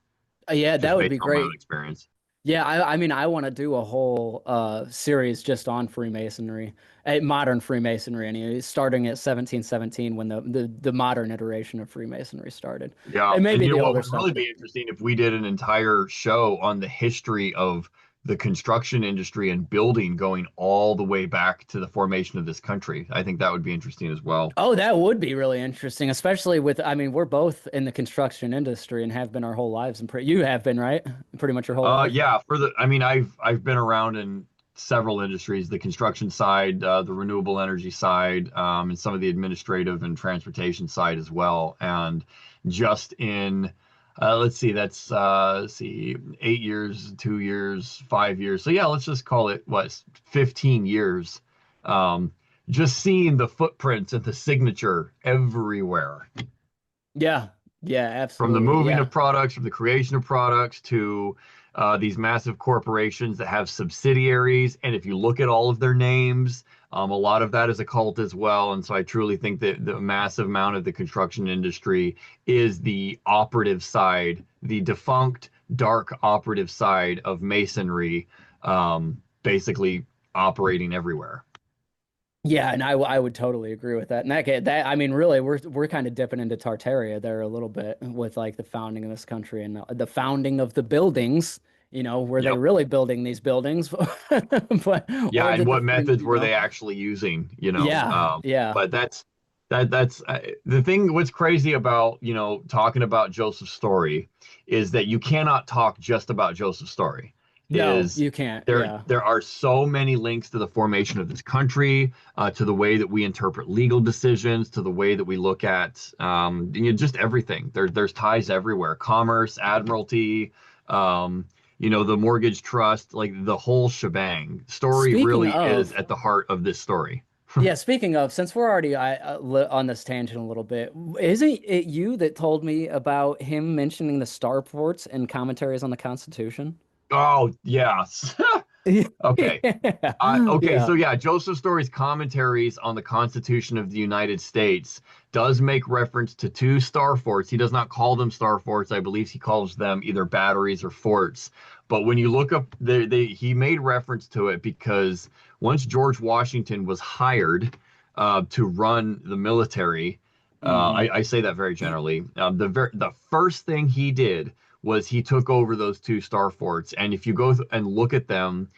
Yeah, that just would based be on my own great. experience. Yeah, I mean, I want to do a whole series just on Freemasonry, modern Freemasonry, anyway, starting at 1717 when the modern iteration of Freemasonry started, Yeah, and and maybe the what older would stuff really too. be interesting if we did an entire show on the history of the construction industry and building going all the way back to the formation of this country. I think that would be interesting as well. Oh, that would be really interesting, especially with, I mean, we're both in the construction industry and have been our whole lives, and you have been, right? Pretty much your whole life. Yeah, I mean, I've been around in several industries, the construction side, the renewable energy side, and some of the administrative and transportation side as well. And just in, let's see, let's see, 8 years, 2 years, 5 years. So yeah, let's just call it what, 15 years. Um, just seeing the footprints and the signature everywhere, Yeah. Yeah, from the absolutely. moving Yeah. of products, from the creation of products to these massive corporations that have subsidiaries. And if you look at all of their names, a lot of that is a cult as well. And so I truly think that the massive amount of the construction industry is the operative side, the defunct, dark operative side of masonry, basically operating everywhere. Yeah, and I would totally agree with that. And that I mean, really, we're kind of dipping into Tartaria there a little bit with like the founding of this country and the founding of the buildings. Were they Yep. really building these buildings, but Yeah, or and did the what free, methods were they actually using, Yeah, yeah. but that's the thing. What's crazy about, talking about Joseph's story is that you cannot talk just about Joseph's story. No, Is you can't. there Yeah. there are so many links to the formation of this country, to the way that we interpret legal decisions, to the way that we look at, just everything. There's ties everywhere. Commerce, admiralty, the mortgage trust, like the whole shebang. Story Speaking really is of, at the heart of this story. yeah, speaking of, since we're already on this tangent a little bit, isn't it you that told me about him mentioning the starports and commentaries on the Constitution? Oh, yes. Okay. Yeah. Okay, Yeah. so yeah, Joseph Story's commentaries on the Constitution of the United States does make reference to two star forts. He does not call them star forts. I believe he calls them either batteries or forts. But when you look up, he made reference to it because once George Washington was hired to run the military, Hmm. I say that very generally. The first thing he did was he took over those two star forts, and if you go and look at them,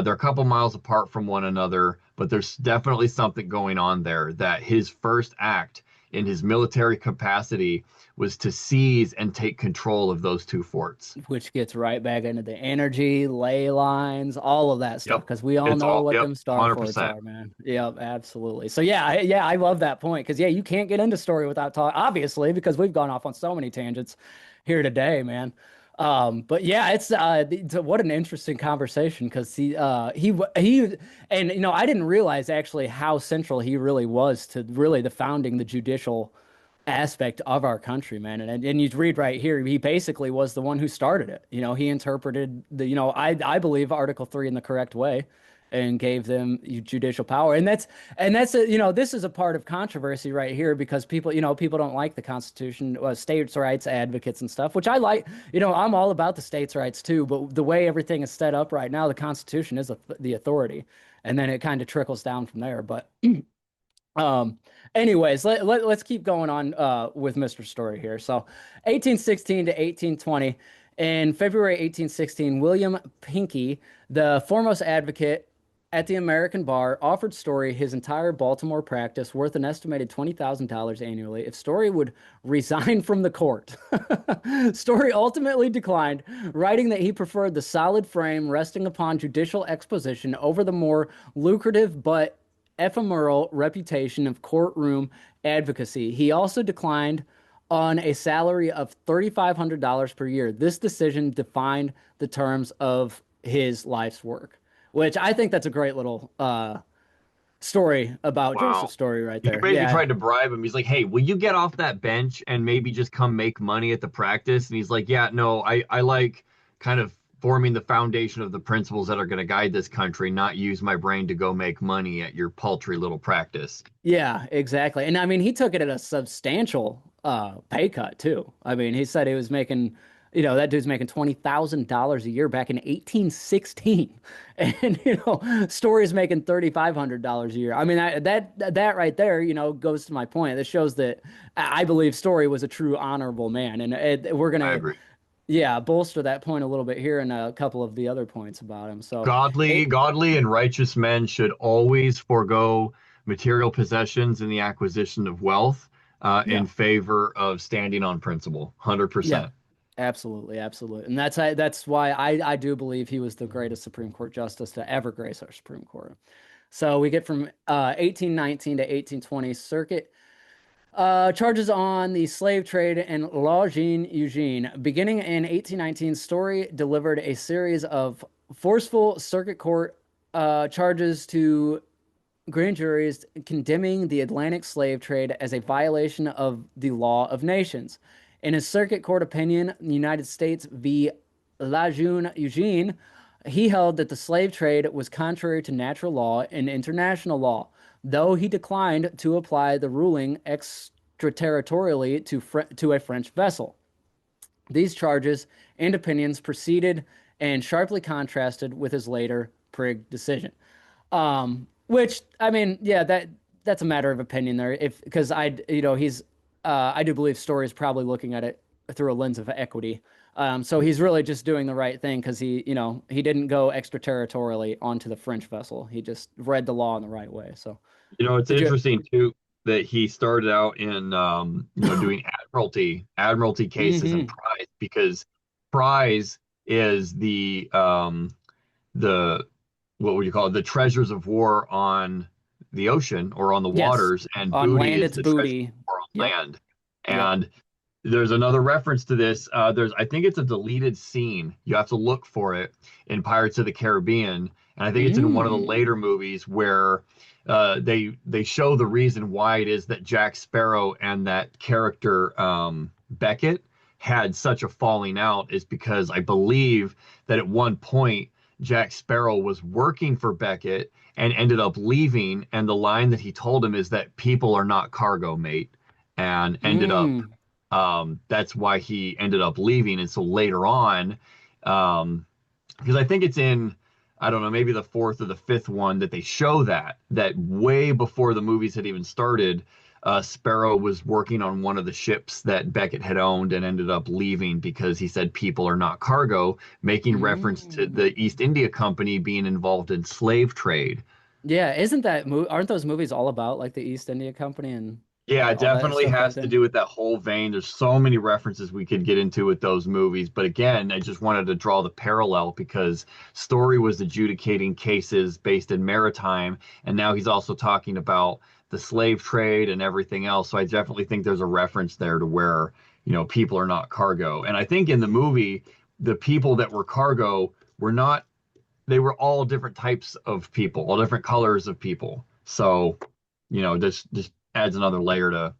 they're a couple miles apart from one another, but there's definitely something going on there. That his first act in his military capacity was to seize and take control of those two forts. Which gets right back into the energy, ley lines, all of that stuff, Yep. because we all It's know all, what yep, them star forts 100%. are, man. Yep, absolutely. So yeah, yeah, I love that point because yeah, you can't get into story without talk, obviously, because we've gone off on so many tangents here today, man. But yeah, what an interesting conversation because he and I didn't realize actually how central he really was to really the founding the judicial aspect of our country, man. And you read right here, he basically was the one who started it. He interpreted I believe Article 3 in the correct way and gave them judicial power. And that's this is a part of controversy right here because people don't like the Constitution, states' rights advocates and stuff, which I like. I'm all about the states' rights too, but the way everything is set up right now, the Constitution is the authority, and then it kind of trickles down from there. But um, anyways, let's keep going on with Mr. Story here. So, 1816 to 1820. In February 1816, William Pinckney, the foremost advocate at the American bar, offered Story his entire Baltimore practice worth an estimated $20,000 annually if Story would resign from the court. Story ultimately declined, writing that he preferred the solid frame resting upon judicial exposition over the more lucrative but ephemeral reputation of courtroom advocacy. He also declined on a salary of $3,500 per year. This decision defined the terms of his life's work, which I think that's a great little story about Wow. Joseph's Story right He there. basically Yeah. tried to bribe him. He's like, "Hey, will you get off that bench and maybe just come make money at the practice?" And he's like, "Yeah, no, I like kind of forming the foundation of the principles that are going to guide this country, not use my brain to go make money at your paltry little practice." Yeah, exactly. And I mean, he took it at a substantial pay cut too. I mean, he said he was making, that dude's making $20,000 a year back in 1816. And Story's making $3,500 a year. I mean, that right there, goes to my point. That shows that I believe Story was a true honorable man. And we're I gonna, agree. yeah, bolster that point a little bit here and a couple of the other points about him. So, Godly, eight, godly and righteous men should always forego material possessions in the acquisition of wealth, yeah. in favor of standing on principle. Yeah, 100%. Absolutely, absolutely. And that's why I do believe he was the greatest Supreme Court justice to ever grace our Supreme Court. So we get from 1819 to 1820 circuit charges on the slave trade and La Jean Eugene. Beginning in 1819, Story delivered a series of forceful circuit court charges to grand juries condemning the Atlantic slave trade as a violation of the law of nations. In his circuit court opinion, the United States v. Lejeune Eugene, he held that the slave trade was contrary to natural law and international law, though he declined to apply the ruling extraterritorially to a French vessel. These charges and opinions proceeded and sharply contrasted with his later Prigg decision. Which I mean, yeah, that's a matter of opinion there. If because I do believe Story is probably looking at it through a lens of equity. So he's really just doing the right thing because he didn't go extraterritorially onto the French vessel. He just read the law in the right way. So It's did you? interesting too that he started out in doing admiralty cases and Hmm. prize because prize is the what would you call it? The treasures of war on the ocean or on the Yes. waters, and On booty land, is it's the treasures booty. of war on Yep. land. Yep. And there's another reference to this. I think it's a deleted scene. You have to look for it in Pirates of the Caribbean, and I think it's in one of the Mm. later movies where they show the reason why it is that Jack Sparrow and that character Beckett had such a falling out is because I believe that at one point Jack Sparrow was working for Beckett and ended up leaving, and the line that he told him is that people are not cargo, mate, and ended up Mm. that's why he ended up leaving. And so later on, um, because I think it's in, I don't know, maybe the fourth or the fifth one that they show that way before the movies had even started, Sparrow was working on one of the ships that Beckett had owned and ended up leaving because he said people are not cargo, making reference to Mm. the East India Company being involved in slave trade. Yeah, aren't those movies all about like the East India Company and Yeah, it all that definitely stuff back has to then? do with that whole vein. There's so many references we could get into with those movies. But again, I just wanted to draw the parallel because Story was adjudicating cases based in maritime, and now he's also talking about the slave trade and everything else. So I definitely think there's a reference there to where, people are not cargo. And I think in the movie, the people that were cargo were not, they were all different types of people, all different colors of people. So, this just adds another layer to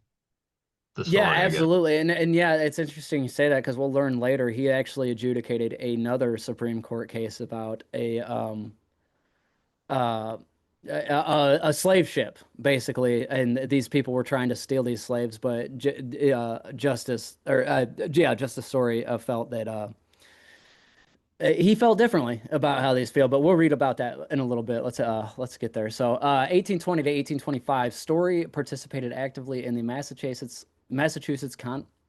the Yeah, story, I guess. absolutely. And yeah, it's interesting you say that because we'll learn later he actually adjudicated another Supreme Court case about uh a slave ship basically, and these people were trying to steal these slaves, but Justice Story felt that he felt differently about how these feel, but we'll read about that in a little bit. Let's get there. So, 1820 to 1825, Story participated actively in the Massachusetts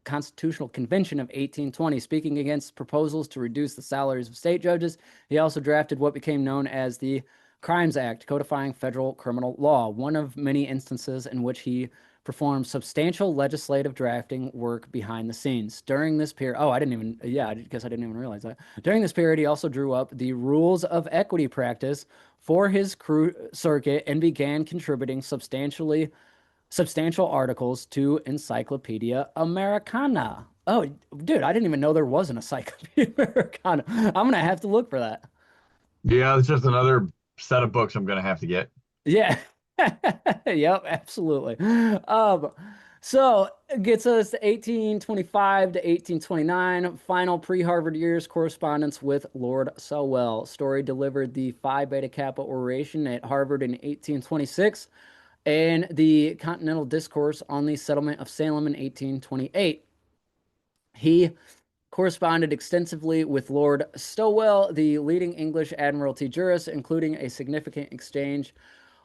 Constitutional Convention of 1820, speaking against proposals to reduce the salaries of state judges. He also drafted what became known as the Crimes Act, codifying federal criminal law, one of many instances in which he performed substantial legislative drafting work behind the scenes. During this period, oh, I didn't even, yeah, I guess I didn't even realize that. During this period, he also drew up the rules of equity practice for his circuit and began contributing substantial articles to Encyclopedia Americana. Oh, dude, I didn't even know there was an Encyclopedia Americana. I'm gonna have to look for that. Yeah, it's just another set of books I'm gonna have to get. Yeah. Yep, absolutely. So it gets us to 1825 to 1829, final pre-Harvard years correspondence with Lord Sowell. Story delivered the Phi Beta Kappa oration at Harvard in 1826 and the Continental Discourse on the Settlement of Salem in 1828. He corresponded extensively with Lord Stowell, the leading English Admiralty jurist, including a significant exchange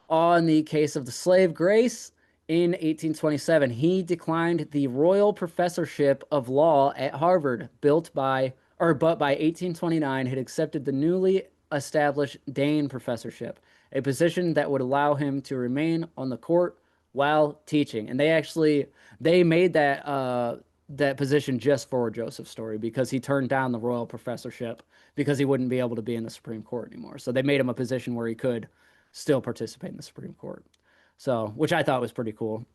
on the case of the slave Grace in 1827. He declined the Royal Professorship of Law at Harvard, but by 1829 had accepted the newly established Dane Professorship, a position that would allow him to remain on the court while teaching. And they made that. that position just for Joseph Story because he turned down the royal professorship because he wouldn't be able to be in the Supreme Court anymore. So they made him a position where he could still participate in the Supreme Court. So, which I thought was pretty cool.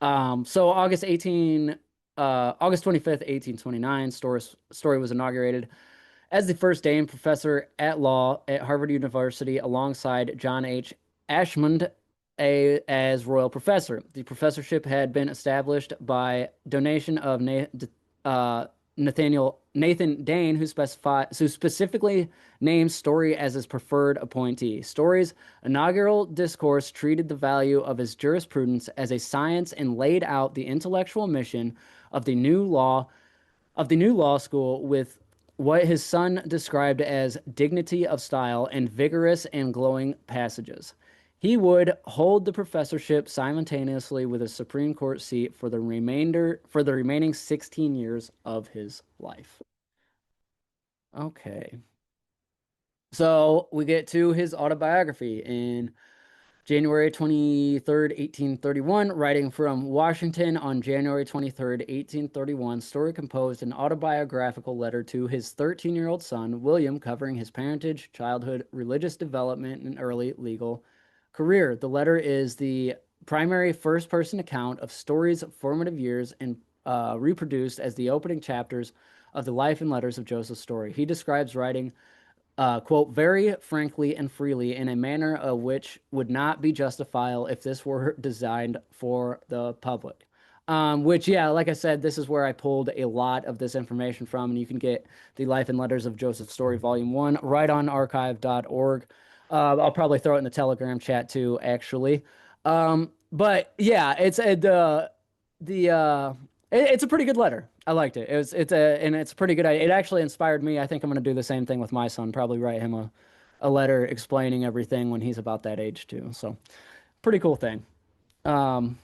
So August 25th, 1829, Story was inaugurated as the first Dane professor at law at Harvard University alongside John H. Ashmund as royal professor. The professorship had been established by donation of uh, Nathan Dane, who specifically named Story as his preferred appointee. Story's inaugural discourse treated the value of his jurisprudence as a science and laid out the intellectual mission of the new law school with what his son described as dignity of style and vigorous and glowing passages. He would hold the professorship simultaneously with a Supreme Court seat for the remaining 16 years of his life. Okay. So we get to his autobiography in January 23rd, 1831, writing from Washington on January 23rd, 1831, Story composed an autobiographical letter to his 13-year-old son, William, covering his parentage, childhood, religious development, and early legal career. The letter is the primary first-person account of Story's formative years and reproduced as the opening chapters of the life and letters of Joseph Story. He describes writing quote, very frankly and freely in a manner of which would not be justifiable if this were designed for the public. Which, yeah, like I said, this is where I pulled a lot of this information from, and you can get the Life and Letters of Joseph Story, Volume 1, right on archive.org. I'll probably throw it in the Telegram chat too, actually. But yeah, it's a pretty good letter. I liked it. It's a pretty good. It actually inspired me. I think I'm going to do the same thing with my son. Probably write him a letter explaining everything when he's about that age too. So pretty cool thing. Um,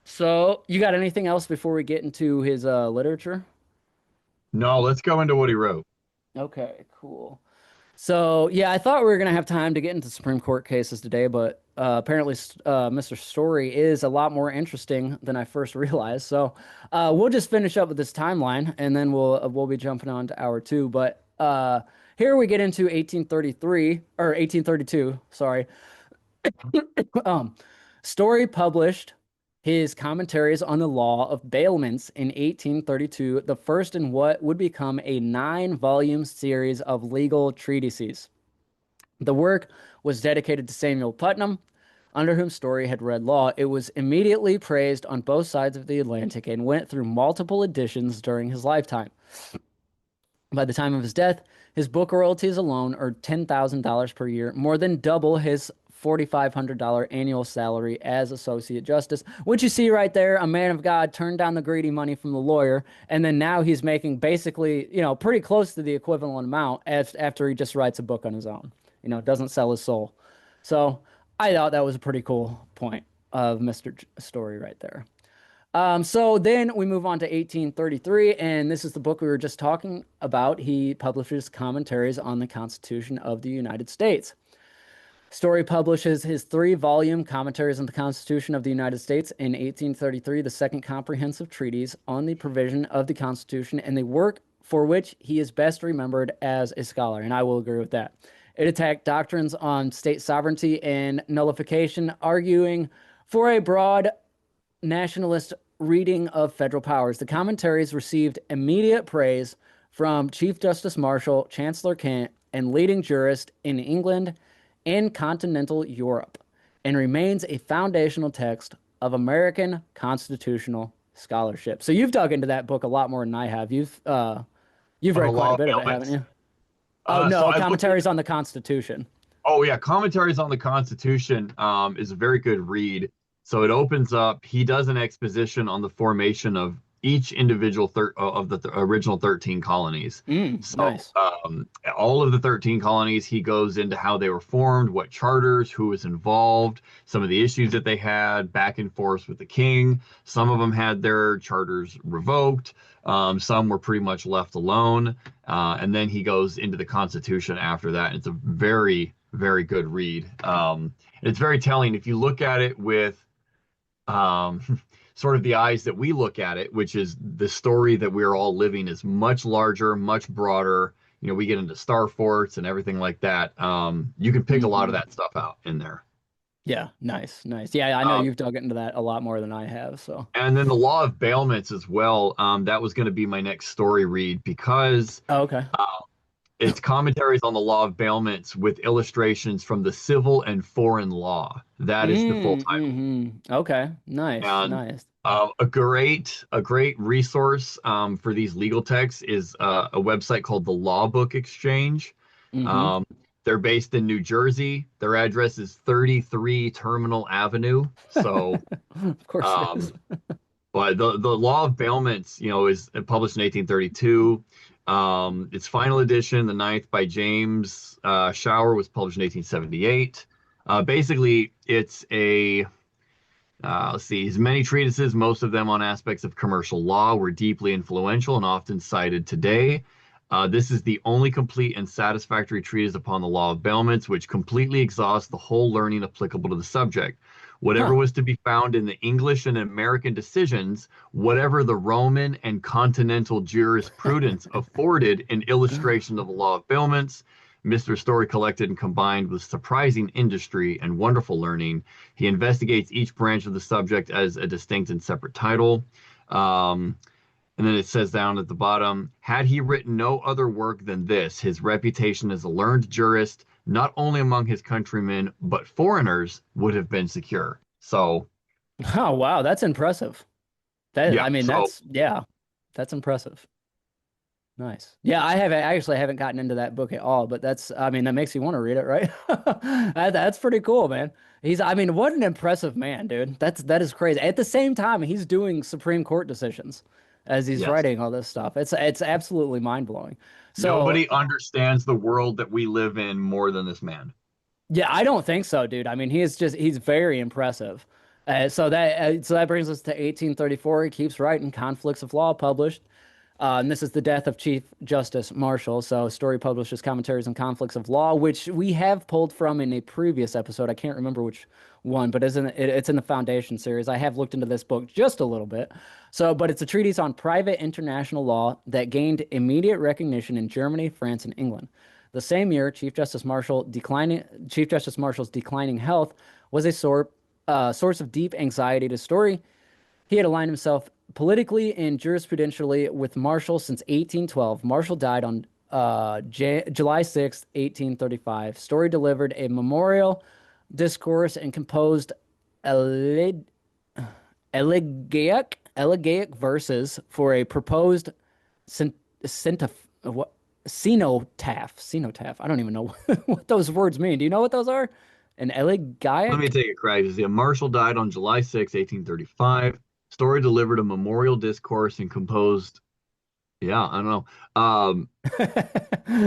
so you got anything else before we get into his literature? No, let's go into what he wrote. Okay, cool. So yeah, I thought we were gonna have time to get into Supreme Court cases today, but apparently Mr. Story is a lot more interesting than I first realized. So we'll just finish up with this timeline, and then we'll be jumping on to hour two. But here we get into 1833 or 1832. Sorry. Um, Story published his commentaries on the law of bailments in 1832, the first in what would become a 9-volume series of legal treatises. The work was dedicated to Samuel Putnam, under whom Story had read law. It was immediately praised on both sides of the Atlantic and went through multiple editions during his lifetime. By the time of his death, his book royalties alone earned $10,000 per year, more than double his $4,500 annual salary as Associate Justice, which you see right there. A man of God turned down the greedy money from the lawyer, and then now he's making basically, pretty close to the equivalent amount after he just writes a book on his own. Doesn't sell his soul. So I thought that was a pretty cool point of Mr. Story right there. So then we move on to 1833, and this is the book we were just talking about. He publishes commentaries on the Constitution of the United States. Story publishes his 3-volume commentaries on the Constitution of the United States in 1833, the second comprehensive treatise on the provision of the Constitution, and the work for which he is best remembered as a scholar, and I will agree with that. It attacked doctrines on state sovereignty and nullification, arguing for a broad nationalist reading of federal powers. The commentaries received immediate praise from Chief Justice Marshall, Chancellor Kent, and leading jurists in England and continental Europe, and remains a foundational text of American constitutional scholarship. So you've dug into that book a lot more than I have. You've read quite a bit of it, haven't you? Oh So no, I looked at, commentaries on the Constitution. oh yeah, commentaries on the Constitution is a very good read. So it opens up. He does an exposition on the formation of each individual of the original 13 colonies. So Nice. all of the 13 colonies, he goes into how they were formed, what charters, who was involved, some of the issues that they had, back and forth with the king. Some of them had their charters revoked. Some were pretty much left alone. And then he goes into the Constitution after that. It's a very, very good read. It's very telling. If you look at it with sort of the eyes that we look at it, which is the story that we're all living is much larger, much broader. You know, we get into star forts and everything like that. You can pick a lot of Hmm. that stuff out in there. Yeah, nice, nice. Yeah, I know Um, you've dug into that a lot more than I have. So, and then the law of bailments as well. That was going to be my next story read because oh, okay. uh, it's commentaries on the law of bailments with illustrations from the civil and foreign law. That is the full title. Okay, nice, And nice. a great resource for these legal texts is a website called the Law Book Exchange. Mm-hmm. Um, they're based in New Jersey. Their address is 33 Terminal Avenue. So, Of course it is. um, but the Law of Bailments, is published in 1832. Its final edition, the ninth by James Shower, was published in 1878. Basically, it's a let's see. His many treatises, most of them on aspects of commercial law, were deeply influential and often cited today. This is the only complete and satisfactory treatise upon the law of bailments, which completely exhausts the whole learning applicable to the subject. Whatever Huh. was to be found in the English and American decisions, whatever the Roman and continental jurisprudence afforded in illustration of the law of bailments, Mr. Story collected and combined with surprising industry and wonderful learning. He investigates each branch of the subject as a distinct and separate title. Um, and then it says down at the bottom, had he written no other work than this, his reputation as a learned jurist, not only among his countrymen, but foreigners, would have been secure. So, Oh, wow, that's impressive. yeah. I mean, So, yeah, that's impressive. Nice. Yeah, I actually haven't gotten into that book at all, but I mean, that makes you want to read it, right? That's pretty cool, man. I mean, what an impressive man, dude. That is crazy. At the same time, he's doing Supreme Court decisions as he's yes, writing all this stuff. It's absolutely mind-blowing. So, nobody understands the world that we live in more than this man. yeah, I don't think so, dude. I mean, he's very impressive. So that brings us to 1834. He keeps writing Conflicts of Law published. And this is the death of Chief Justice Marshall. So, Story publishes commentaries on conflicts of law, which we have pulled from in a previous episode. I can't remember which one, but it's in the Foundation series. I have looked into this book just a little bit. But it's a treatise on private international law that gained immediate recognition in Germany, France, and England. The same year, Chief Justice Marshall's declining health was a source of deep anxiety to Story. He had aligned himself politically and jurisprudentially with Marshall since 1812. Marshall died on July 6th, 1835. Story delivered a memorial discourse and composed ele- elegiac verses for a proposed cent- what, cenotaph. I don't even know what those words mean. Do you know what those are? An Let me elegiac? take a crack. Yeah, Marshall died on July 6, 1835. Story delivered a memorial discourse and composed, yeah, I don't know, Yeah.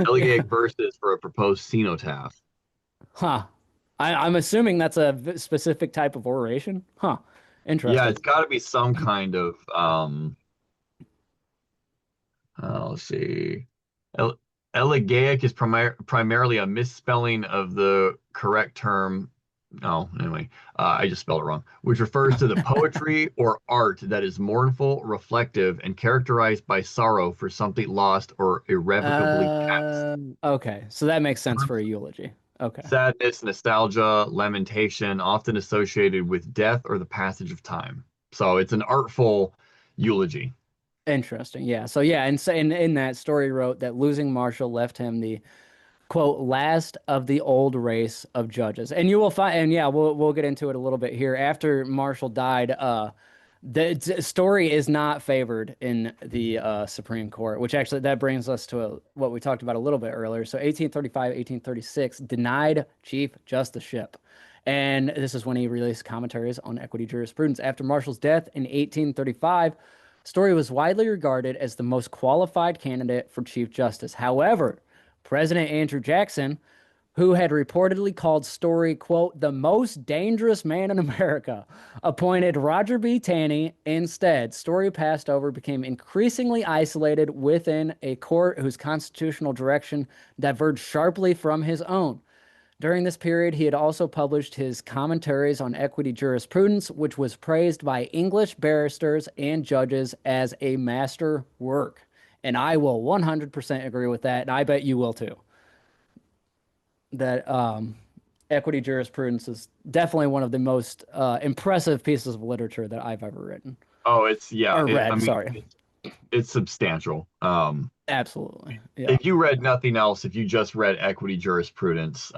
elegiac verses for a proposed cenotaph. Huh. I'm assuming that's a specific type of oration. Huh. Yeah, Interesting. it's got to be some kind of, let's see. El Elegiac is primarily a misspelling of the correct term. Oh, anyway, I just spelled it wrong, which refers to the poetry or art that is mournful, reflective, and characterized by sorrow for something lost or irrevocably past. Okay. So that makes sense for a eulogy. Okay. Sadness, nostalgia, lamentation, often associated with death or the passage of time. So it's an artful eulogy. Interesting. Yeah. So yeah, and so in that story wrote that losing Marshall left him the quote last of the old race of judges. And you will find and yeah, we'll get into it a little bit here. After Marshall died, Story is not favored in the Supreme Court, which actually that brings us to what we talked about a little bit earlier. So 1835, 1836 denied chief justiceship. And this is when he released commentaries on equity jurisprudence. After Marshall's death in 1835, Story was widely regarded as the most qualified candidate for Chief Justice. However, President Andrew Jackson, who had reportedly called Story, quote, the most dangerous man in America, appointed Roger B. Taney instead. Story passed over, became increasingly isolated within a court whose constitutional direction diverged sharply from his own. During this period, he had also published his commentaries on equity jurisprudence, which was praised by English barristers and judges as a master work. And I will 100% agree with that, and I bet you will too. That equity jurisprudence is definitely one of the most impressive pieces of literature that I've ever written Oh, it's yeah. or I read. mean, Sorry. it's substantial. Absolutely. Yeah. If you read nothing else, if you just read equity jurisprudence,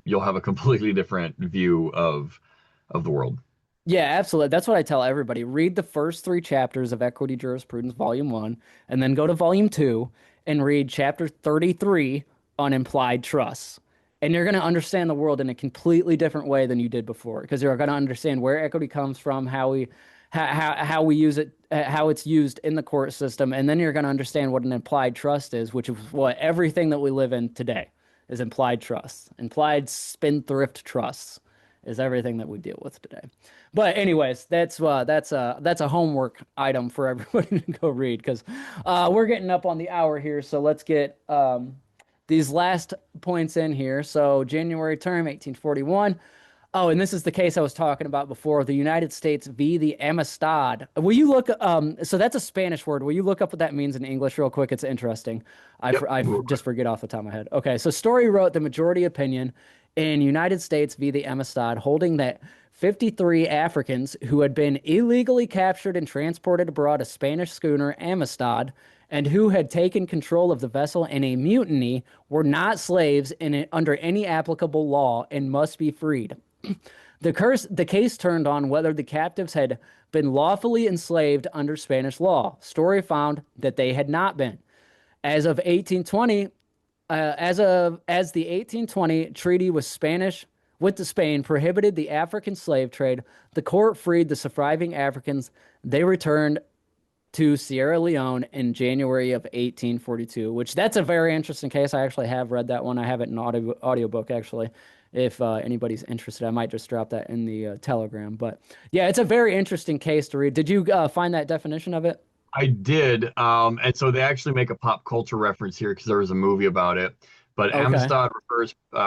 you'll have a completely different view of the world. Yeah, absolutely. That's what I tell everybody. Read the first three chapters of Equity Jurisprudence, Volume 1, and then go to Volume 2 and read Chapter 33 on implied trusts. And you're going to understand the world in a completely different way than you did before because you're going to understand where equity comes from, how we use it, how it's used in the court system, and then you're going to understand what an implied trust is, which is what everything that we live in today is implied trusts. Implied spendthrift trusts is everything that we deal with today. But anyways, that's a homework item for everybody to go read because we're getting up on the hour here. So let's get these last points in here. So January term, 1841. Oh, and this is the case I was talking about before, the United States v. the Amistad. Will you look, so that's a Spanish word. Will you look up what that means in English real quick? It's interesting. Yep. I just forget off the top of my head. Okay, so Story wrote the majority opinion in United States v. the Amistad, holding that 53 Africans who had been illegally captured and transported aboard a Spanish schooner, Amistad, and who had taken control of the vessel in a mutiny were not slaves under any applicable law and must be freed. The case turned on whether the captives had been lawfully enslaved under Spanish law. Story found that they had not been. As of 1820, as the 1820 treaty with the Spain prohibited the African slave trade, the court freed the surviving Africans. They returned to Sierra Leone in January of 1842, which that's a very interesting case. I actually have read that one. I have it in audiobook actually. If anybody's interested, I might just drop that in the Telegram. But yeah, it's a very interesting case to read. Did you find that definition of it? I did, and so they actually make a pop culture reference here because there was a movie about it. But Okay. Amistad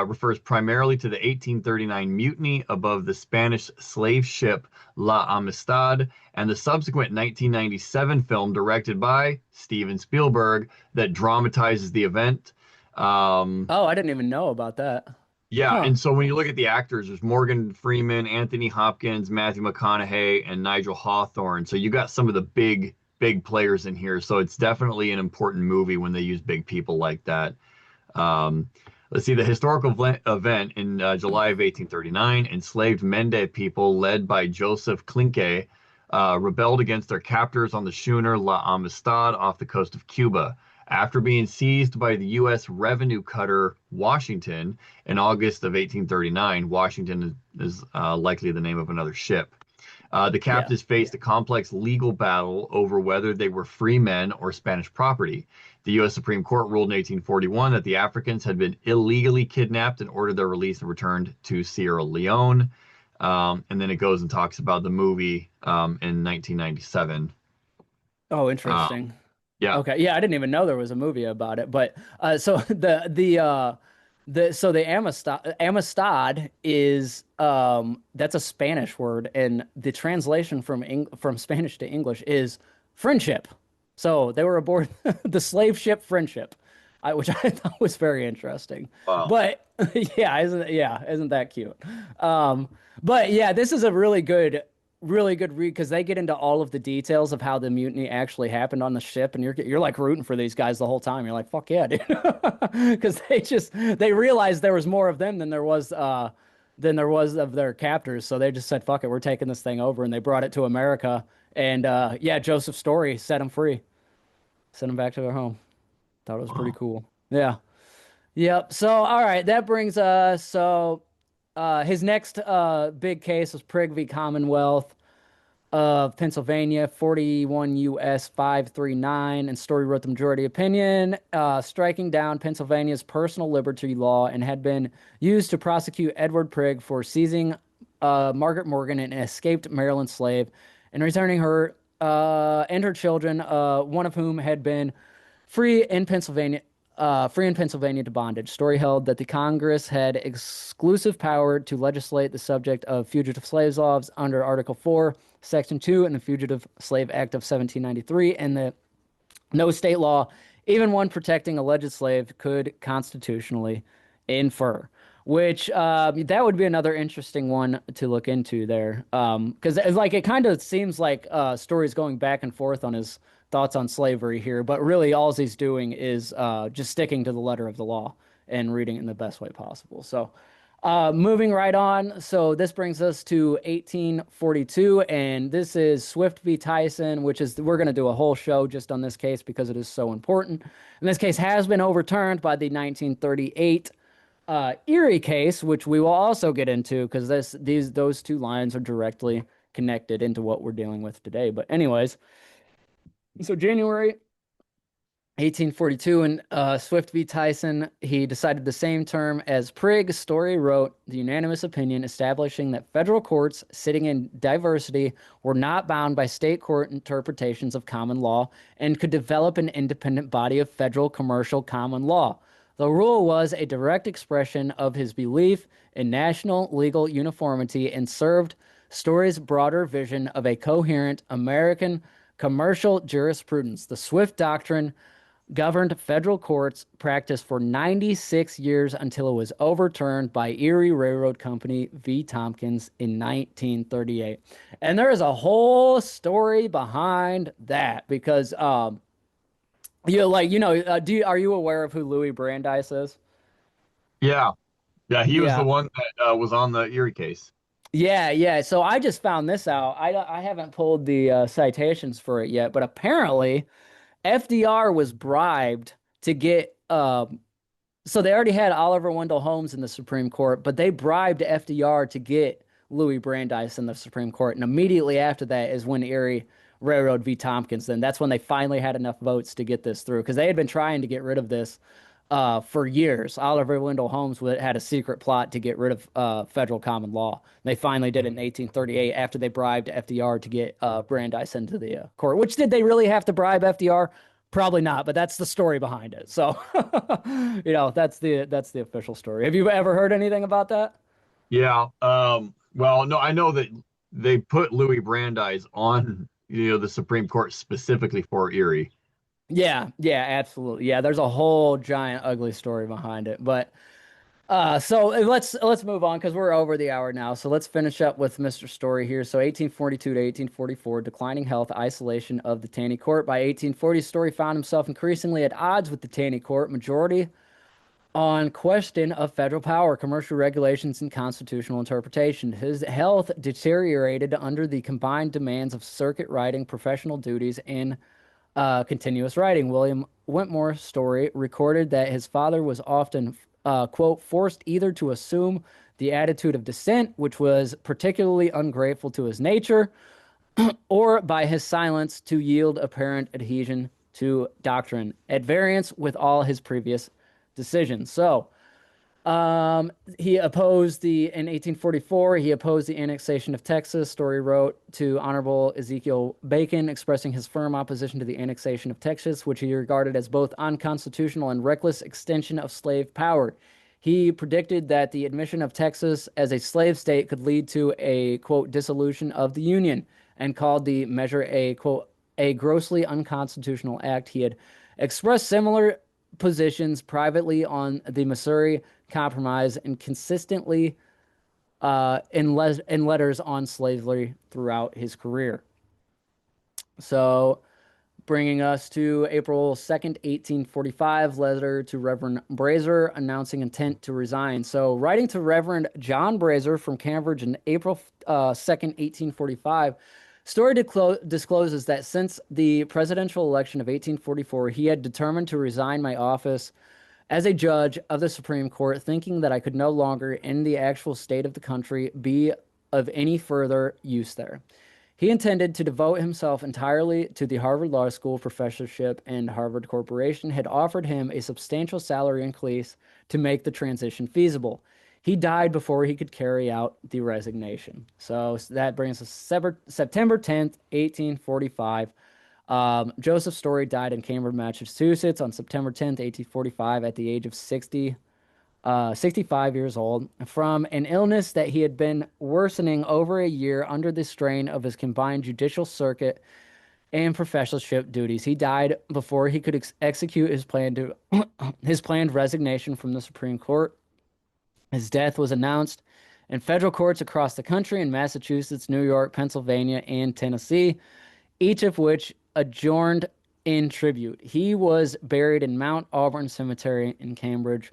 refers primarily to the 1839 mutiny above the Spanish slave ship La Amistad and the subsequent 1997 film directed by Steven Spielberg that dramatizes the event. Um, Oh, I didn't even know about that. yeah, Huh. and so when you look at the actors, there's Morgan Freeman, Anthony Hopkins, Matthew McConaughey, and Nigel Hawthorne. So you got some of the big players in here. So it's definitely an important movie when they use big people like that. Um, let's see, the historical event in July of 1839, enslaved Mende people led by Joseph Klinke rebelled against their captors on the schooner La Amistad off the coast of Cuba. After being seized by the U.S. revenue cutter Washington in August of 1839, Washington is likely the name of another ship. The Yeah. captives faced a complex legal battle over whether they were free men or Spanish property. The U.S. Supreme Court ruled in 1841 that the Africans had been illegally kidnapped and ordered their release and returned to Sierra Leone. And then it goes and talks about the movie in 1997. Oh, Uh, interesting. yeah. Okay. Yeah, I didn't even know there was a movie about it. But so the Amistad is that's a Spanish word, and the translation from Spanish to English is friendship. So they were aboard the slave ship Friendship, which I thought was very interesting. Wow. But isn't that cute? Um, but yeah, this is a really good read because they get into all of the details of how the mutiny actually happened on the ship, and you're like rooting for these guys the whole time. You're like, fuck yeah, dude, because they realized there was more of them than there was of their captors. So they just said, fuck it, we're taking this thing over, and they brought it to America. And yeah, Joseph Story set them free, sent them back to their home. Thought it was pretty Wow. cool. Yeah. Yep. So all right, that brings us his next big case was Prigg v. Commonwealth of Pennsylvania, 41 U.S. 539, and Story wrote the majority opinion, striking down Pennsylvania's personal liberty law and had been used to prosecute Edward Prigg for seizing Margaret Morgan, an escaped Maryland slave, and returning her and her children, one of whom had been free in Pennsylvania. free in Pennsylvania to bondage. Story held that the Congress had exclusive power to legislate the subject of fugitive slave laws under Article 4, Section 2 in the Fugitive Slave Act of 1793, and that no state law, even one protecting a alleged slave, could constitutionally infer. Which that would be another interesting one to look into there, because like it kind of seems like Story's going back and forth on his thoughts on slavery here, but really all he's doing is just sticking to the letter of the law and reading it in the best way possible. So moving right on. So this brings us to 1842, and this is Swift v. Tyson, which is, we're going to do a whole show just on this case because it is so important. And this case has been overturned by the 1938 Erie case, which we will also get into because those two lines are directly connected into what we're dealing with today. But anyways, so January 1842, and Swift v. Tyson, he decided the same term as Prigg. Story wrote the unanimous opinion establishing that federal courts sitting in diversity were not bound by state court interpretations of common law and could develop an independent body of federal commercial common law. The rule was a direct expression of his belief in national legal uniformity and served Story's broader vision of a coherent American commercial jurisprudence. The Swift Doctrine governed federal courts practice for 96 years until it was overturned by Erie Railroad Company v. Tompkins in 1938. And there is a whole story behind that because are you aware of who Louis Brandeis is? Yeah. Yeah, he was the Yeah. one that was on the Erie case. Yeah, yeah. So I just found this out. I haven't pulled the citations for it yet, but apparently FDR was bribed to get so they already had Oliver Wendell Holmes in the Supreme Court, but they bribed FDR to get Louis Brandeis in the Supreme Court. And immediately after that is when Erie Railroad v. Tompkins, then that's when they finally had enough votes to get this through because they had been trying to get rid of this for years. Oliver Wendell Holmes had a secret plot to get rid of federal common law. They finally did it in 1838 after they bribed FDR to get Brandeis into the court. Which did they really have to bribe FDR? Probably not, but that's the story behind it. So, that's the official story. Have you ever heard anything about that? Yeah. Well, no, I know that they put Louis Brandeis on, the Supreme Court specifically for Erie. Yeah, yeah, absolutely. Yeah, there's a whole giant ugly story behind it. But so let's move on because we're over the hour now. So let's finish up with Mr. Story here. So 1842 to 1844, declining health, isolation of the Taney Court. By 1840, Story found himself increasingly at odds with the Taney Court majority on question of federal power, commercial regulations, and constitutional interpretation. His health deteriorated under the combined demands of circuit riding, professional duties, and continuous writing. William Wentmore's Story recorded that his father was often, quote, forced either to assume the attitude of dissent, which was particularly ungrateful to his nature, or by his silence to yield apparent adhesion to doctrine, at variance with all his previous decisions. So, he opposed in 1844, he opposed the annexation of Texas. Story wrote to Honorable Ezekiel Bacon, expressing his firm opposition to the annexation of Texas, which he regarded as both unconstitutional and reckless extension of slave power. He predicted that the admission of Texas as a slave state could lead to a, quote, dissolution of the Union, and called the measure a, quote, a grossly unconstitutional act. He had expressed similar positions privately on the Missouri Compromise and consistently in letters on slavery throughout his career. So, bringing us to April 2nd, 1845, letter to Reverend Brazier announcing intent to resign. So, writing to Reverend John Brazier from Cambridge in April 2nd, 1845, Story discloses that since the presidential election of 1844, he had determined to resign my office as a judge of the Supreme Court, thinking that I could no longer, in the actual state of the country, be of any further use there. He intended to devote himself entirely to the Harvard Law School professorship, and Harvard Corporation had offered him a substantial salary increase to make the transition feasible. He died before he could carry out the resignation. So that brings us September 10th, 1845. Joseph Story died in Cambridge, Massachusetts on September 10th, 1845 at the age of 65 years old from an illness that he had been worsening over a year under the strain of his combined judicial circuit and professorship duties. He died before he could execute his his planned resignation from the Supreme Court. His death was announced in federal courts across the country in Massachusetts, New York, Pennsylvania, and Tennessee, each of which adjourned in tribute. He was buried in Mount Auburn Cemetery in Cambridge,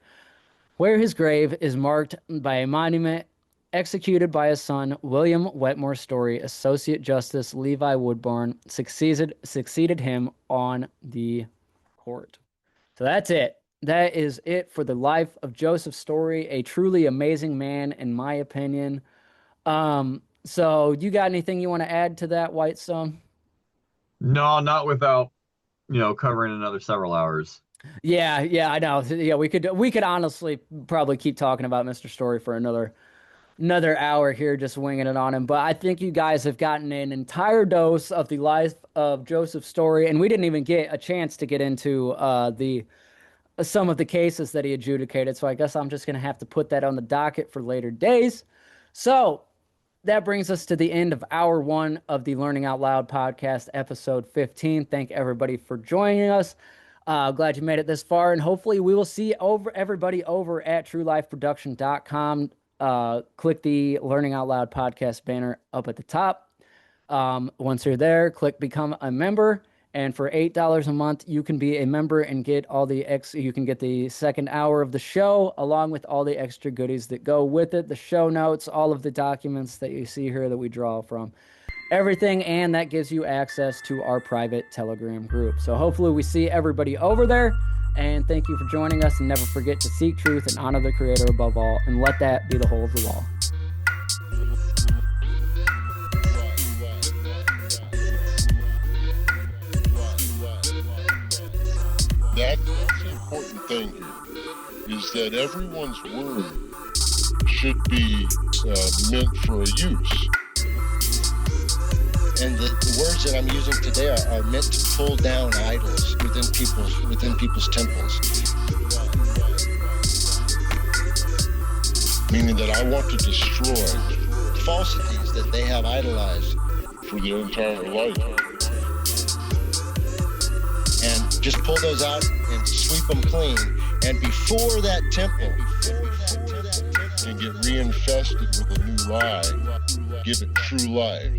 where his grave is marked by a monument executed by his son, William Wetmore Story. Associate Justice Levi Woodburn succeeded him on the court. So that's it. That is it for the life of Joseph Story, a truly amazing man, in my opinion. So you got anything you want to add to that, Whitestone? No, not without, covering another several hours. Yeah, I know. Yeah, we could honestly probably keep talking about Mr. Story for another hour here, just winging it on him. But I think you guys have gotten an entire dose of the life of Joseph Story, and we didn't even get a chance to get into some of the cases that he adjudicated. So I guess I'm just going to have to put that on the docket for later days. So that brings us to the end of hour 1 of the Learning Out Loud podcast, episode 15. Thank everybody for joining us. Glad you made it this far, and hopefully we will see everybody over at truelifeproduction.com. Click the Learning Out Loud podcast banner up at the top. Once you're there, click become a member. And for $8 a month, you can be a member and get you can get the second hour of the show, along with all the extra goodies that go with it, the show notes, all of the documents that you see here that we draw from, everything. And that gives you access to our private Telegram group. So hopefully we see everybody over there. And thank you for joining us. And never forget to seek truth and honor the Creator above all. And let that be the whole of the law. That's the important thing here, is that everyone's word should be meant for a use. And the words that I'm using today are meant to pull down idols within people's temples. Meaning that I want to destroy Falsities that they have idolized. for their entire life. And just pull those out and sweep them clean. And before that temple, And get reinfested with a new lie. Give it true life.